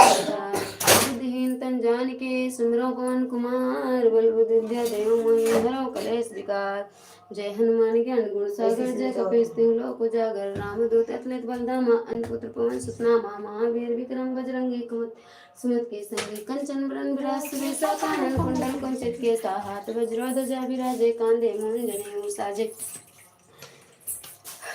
Speaker 1: बुद्धिहीन तन जान के सुमिरो पवन कुमार बल बुद्धि विद्या देव मोहि हरो कलेश विकार जय हनुमान ज्ञान गुण सागर जय कपीस तिहु लोक उजागर रामदूत अतुलित बलधामा अन्नपुत्र पवन सुतनामा महावीर विक्रम बजरंगी कुमत सुमत के संगी कंचन बरन विराज सुबेसा कानन कुंडल कुंचित केसा हाथ वज्र ध्वजा विराजे कांधे मूंज जनेऊ साजे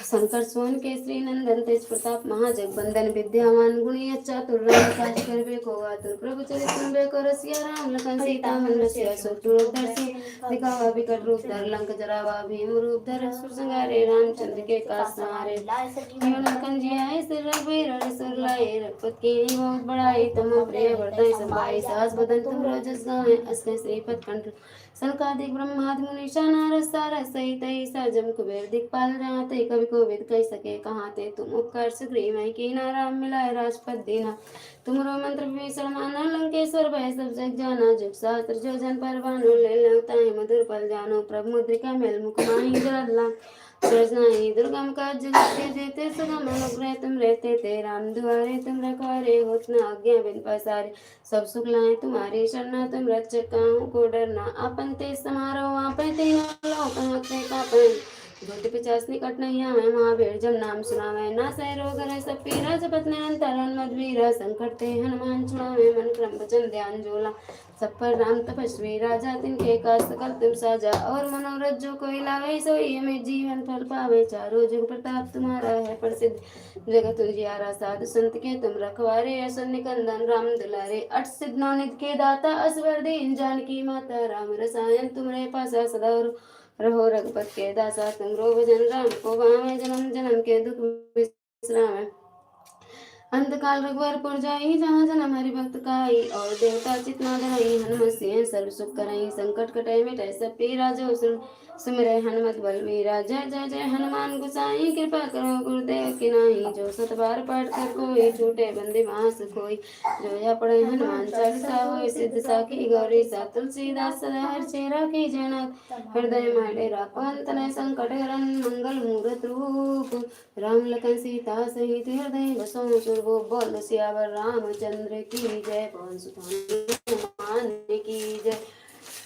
Speaker 1: शंकर सोन केसरी नंदन तेज प्रताप महाजगवंदन विद्यावान गुणी चातुर राम काज करबे को आतुर प्रभु चरित सुनबे को रसिया राम लखन सीता मन बसिया सुर दर्शी दिखावा बिकट रूप धर लंक जरावा भीम रूप धर सुर संहारे रामचंद्र के काज संहारे लखन जी आए सिर रघुवीर सुर लाए रघुपत कीन्ही बहुत बड़ाई तुम प्रिय वर्ताई संभाई सहस बदन तुम रोजस गावें अस्कर श्रीपद कंठ सनकादिक ब्रह्मादि मुनीषा नारद सारद सहित ईसा जम कुबेर दिखपाल जाते कवि कोविद कह सके कहाँ ते तुम उपकार सुग्रीव की ना राम मिलाए राजपद दीना तुमरो मंत्र विभीषण माना लंकेश्वर भय सब जग जाना जुग सहस्त्र जो जन पर भानु ले लवताई मधुर पल जानो प्रभु मुद्रिका मेल मुख माही जरद लाम सृजनाई दुर्गम का जगत के जेते सुगम अनुग्रह तुम रहते थे राम दुआरे तुम रखवारे होत न आज्ञा बिन पसारे सब सुख लाए तुम्हारी शरणा तुम रक्षक काहू को डरना आपन ते समारो आपे तीनों लोक हंसते कापन भूत पिचास निकट नहीं आवे महावीर जब नाम सुनावे ना सह रोग हरे सब पीरा जपत निरंतर हनुमत वीरा संकट ते हनुमान छुड़ावे मन क्रम वचन ध्यान जोला सब पर राम तपस्वी राजा तिनके काज सकल तुम साजा और मनोरथ जो कोई लावे सोई में जीवन फल पावे चारों जुग प्रताप तुम्हारा है प्रसिद्ध जगत उजियारा साधु संत के तुम रखवारे असन निकंदन राम दुलारे अट सिद्ध नवनिध के दाता असवर दीन जानकी माता राम रसायन तुम्हारे पासा सदा रहो रघुपत के दासा तुमरो भजन राम को भावे जन्म जन्म के दुख विश्राम अंतकाल रघुवर जाई जहाँ जन्म हरि भक्त काई और देवता चितना धरई हनुमत से सर्व सुख करई संकट कटे मिटे सब पीरा जो सुमिरै हनुमत बलवीरा जय जय जय हनुमान गुसाई कृपा करो गुरुदेव की नाही जो सत बार पाठ कर कोई छूटे बंदी मास कोई जो या पढ़े हनुमान चालीसा होय सिद्ध साखी गौरी सा तुलसीदास सदा हरिचेरा की जयनाथ हृदय में डेरा पवन तनय संकट हरन मंगल मूरत रूप राम लखन सीता सहित हृदय बसो सुरभो बोल सियावर रामचंद्र की जय पवन सुत हनुमान की जय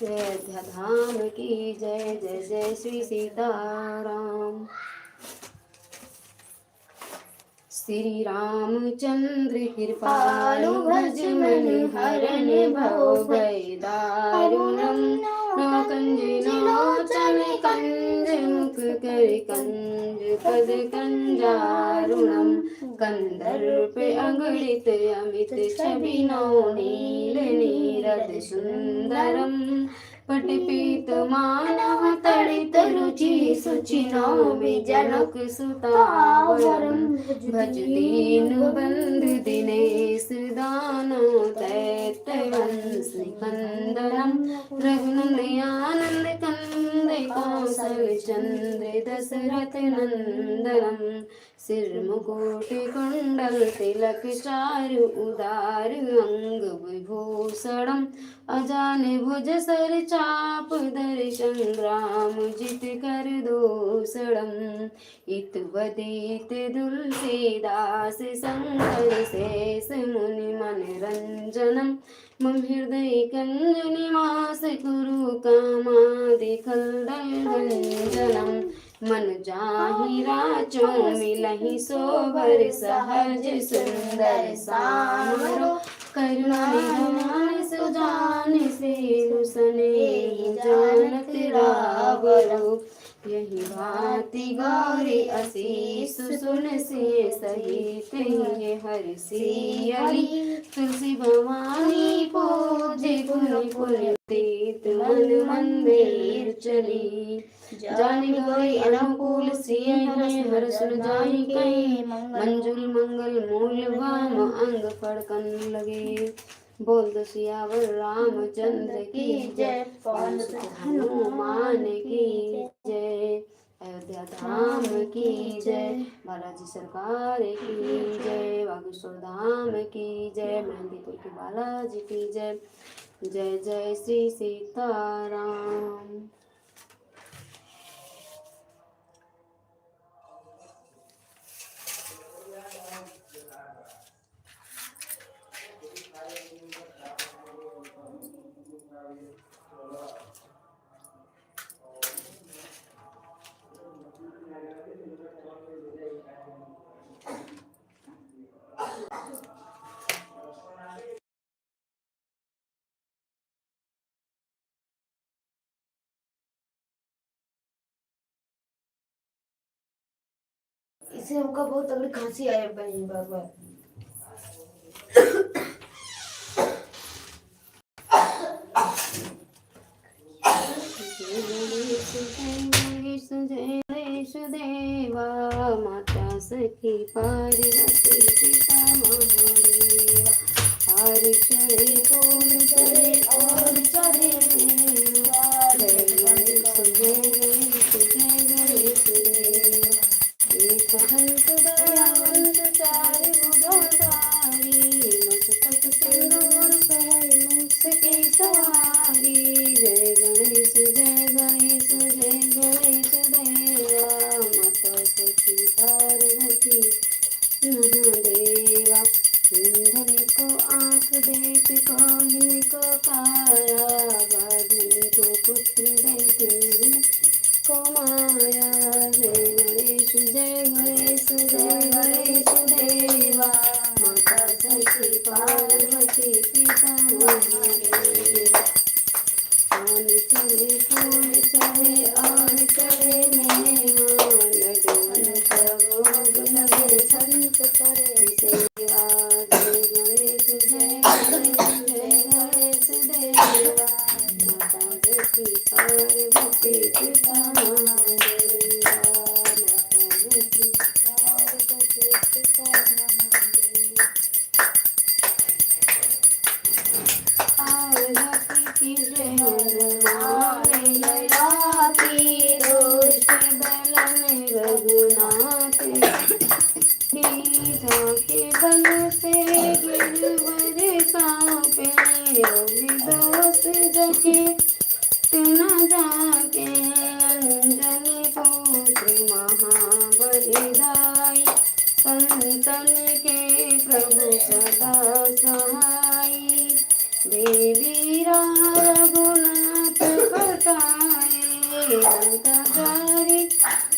Speaker 1: अयोध्या धाम की जय जय जय श्री सीताराम। श्री रामचंद्र कृपालु भज मन हरण भव भय दारुणम कंजलोचन कंज मुख कर कंज पद कंजारुणम कंदर्प अगणित अमित छवि नौ नील नीरद सुंदरम पटपीत मानव तड़ित रुचि सुचि नौमि जनक सुतावरम भज दीन बंधु दिनेश दानो दैत्य वंश कंदनम रघुनंदन कंद कौशल चंद्र दशरथ नंदनम सिर मुकुट कुंडल तिलक चारु उदार अंग विभूषणम अजान भुज सर चाप धर संग्राम जित कर दूषणम इत वदित तुलसीदास शंकर शेष मुनि मनरंजनम मम हृदय कंज निवास कुरु कामादि खलदंजनम मन जाहि राचो मिलहि सोभर सहज सुंदर सामरो करुणा निधान सुजान सेलु सने जानत रावरो यही भांति गौरी असीस सुन से सहित ये हर सियली तुलसी भवानी पूजे पुनि पुनि तीत मन मंदिर चली जानी गौरी अनुकूल सिय हर सुन जाहि कहीं मंजुल मंगल मूल वाम अंग फड़कन लगे बोल दो सियावर रामचंद्र की जय पवन सुत हनुमान की जय अयोध्या धाम की जय बालाजी सरकार की जय बागेश्वर धाम की जय मेहंदीपुर के बालाजी की जय जय जय श्री सीताराम।
Speaker 2: इसे हमका बहुत तगड़ी खांसी आए बहन बाबा।
Speaker 1: देवा माता सखी पार्वती पिता महादेवा हार चढ़े फूल चढ़े और चढ़े जय गणेश जय गणेश देवा एक हंस दयावंत चार भुजधारी मस्तक सिंदूर सहर मुख की सवारी जय गणेश जय गणेश देवा माता सखी पार्वती महादेवा धन को आँख देत कौन को काया बाधन को पुत्र देत को माया जय गणेश देवा माता सखी पार्वती पिता महादेवा आन चढ़े फूल चढ़े और चढ़े मेहमान लड्डू भोग लगे संत करे सेवा जय गणेश देवा माता सखी पार्वती पिता महादेवा माता सखी पार्वती पिता महादेवा की जय हनुमान लया की दुष्ट दलन रघुनाथ के बल से गिरवर कांपे दोष जके न जाके अंजनी पुत्र महाबलिदाई संतन के प्रभु सदा सहाई देवी रघुनाथ कटाए अंतकारी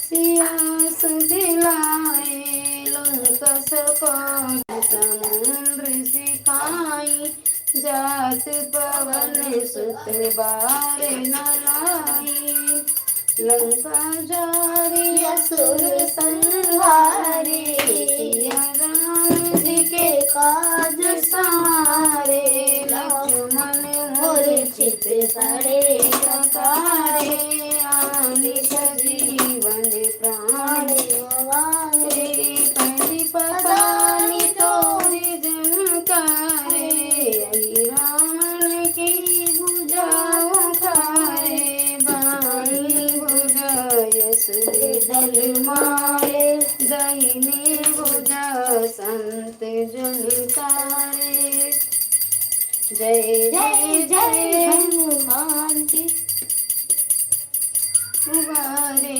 Speaker 1: सियास दिलाए लंका सको समुद्र सिखाई, जात पवन सुत बार न लाई। लंका जारी असुर संहारे, सिया राम जी के काज सवारे। लक्ष्मण मूर्छित पड़े सकारे, आनि सजीवन प्राण गवारे। पति पतानी तोरि जनकारे, यही रावण की भुजा उखारे। बाई भुजा यशोर दल मारे, दाहिनी भुजा संत जन तारे। जय जय जय हनुमान जी उबारे,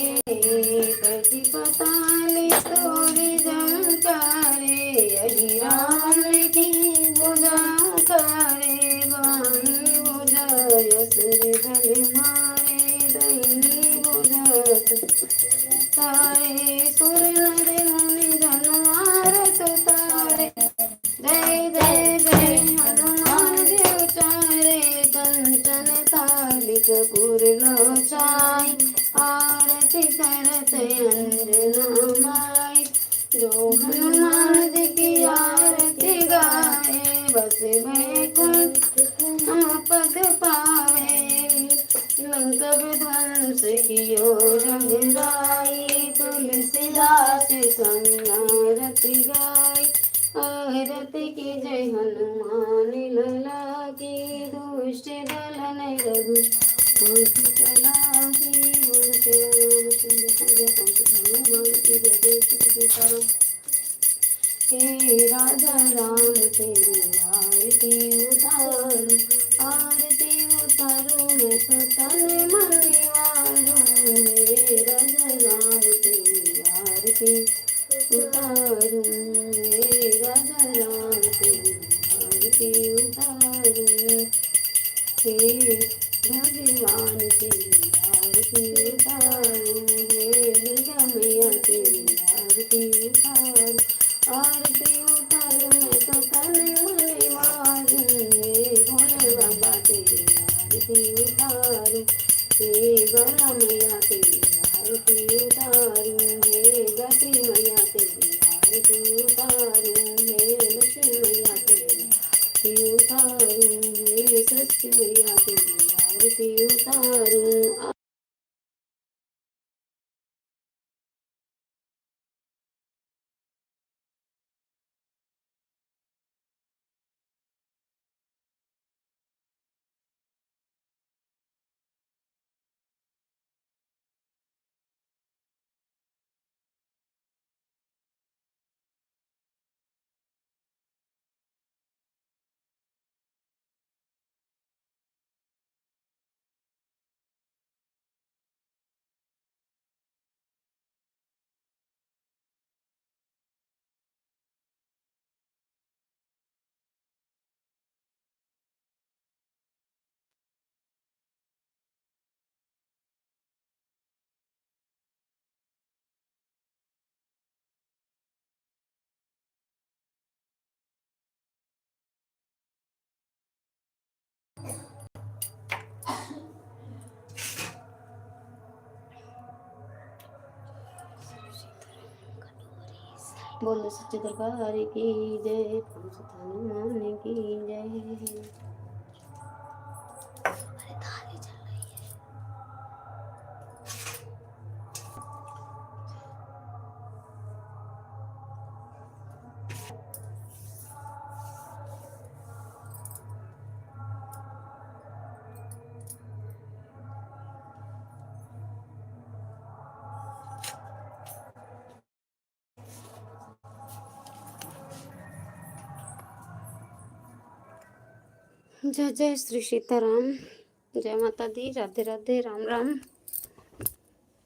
Speaker 1: पति पतानी तोरि जनकारे। यही राम की भुजा करे, बाई भुजा यशोर दल मारे, दाहिनी भुजा तारे। सुर नर मुनि जन आरत तारे, जय जय जय हनुमान जी उचारे। कंचन थाली कपूर लोचाई, आरती करत अंजना माई। जो हनुमान जी की आरती गाए, बस वैकुंठ पद पावे। लंका विध्वंस कियो रघुराई, तुलसीदास संग आरती गाई। आरती की जय हनुमान लला की, दुष्ट दलन रघु कला की। बोल श्री रामचंद्र हनुमान की जय। जय श्री सीताराम। हे राजा राम तेरी आरती उतारो, आरती उतारो मैं तो तन मन वारो। हे राजा राम तेरी आरती उतारो, हे राजा राम तेरी आरती उतारो। हे भगवान तेरी आरती उतारो, हे दुर्गा मैया तेरी आरती उतारो। आरती उतारो मैं तो तन मन मारू, हे भोले बाबा तेरी आरती उतारो। हे गौरा मैया तेरी आरती उतारो, हे गौरी मैया तेरी आरती उतारो। हे लक्ष्मी मैया तेरी आरती उतारो, हे सरस्वती मैया तेरी आरती उतारो। बोलो सच्चे दरबार की जय, पवन सुत हनुमान की जय। जय जय श्री सीताराम। जय माता दी। राधे राधे। राम राम।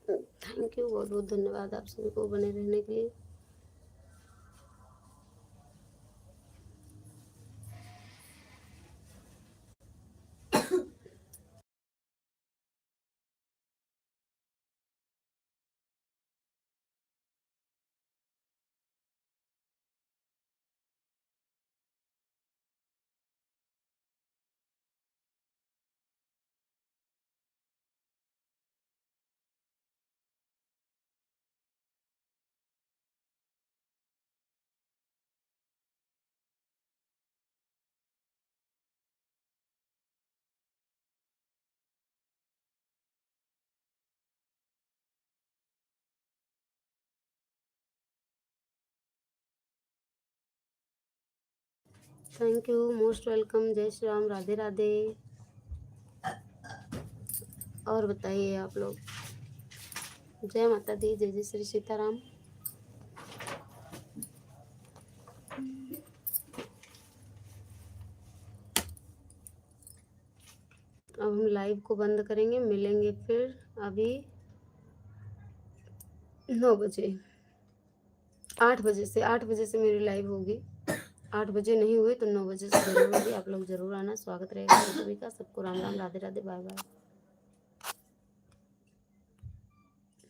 Speaker 1: थैंक यू, बहुत बहुत धन्यवाद आप सभी को बने रहने के लिए। Thank you, most welcome. जय श्री राम, राधे राधे। और बताइए आप लोग। जय माता दी, जय जय श्री सीताराम। अब हम लाइव को बंद करेंगे, मिलेंगे फिर अभी 9 बजे, 8 बजे से। 8 बजे से मेरी लाइव होगी। 8 बजे नहीं हुई तो 9 बजे से जरूर होगी। आप लोग जरूर आना, स्वागत रहेगा सभी का। सबको राम राम, राधे राधे, बाय बाय।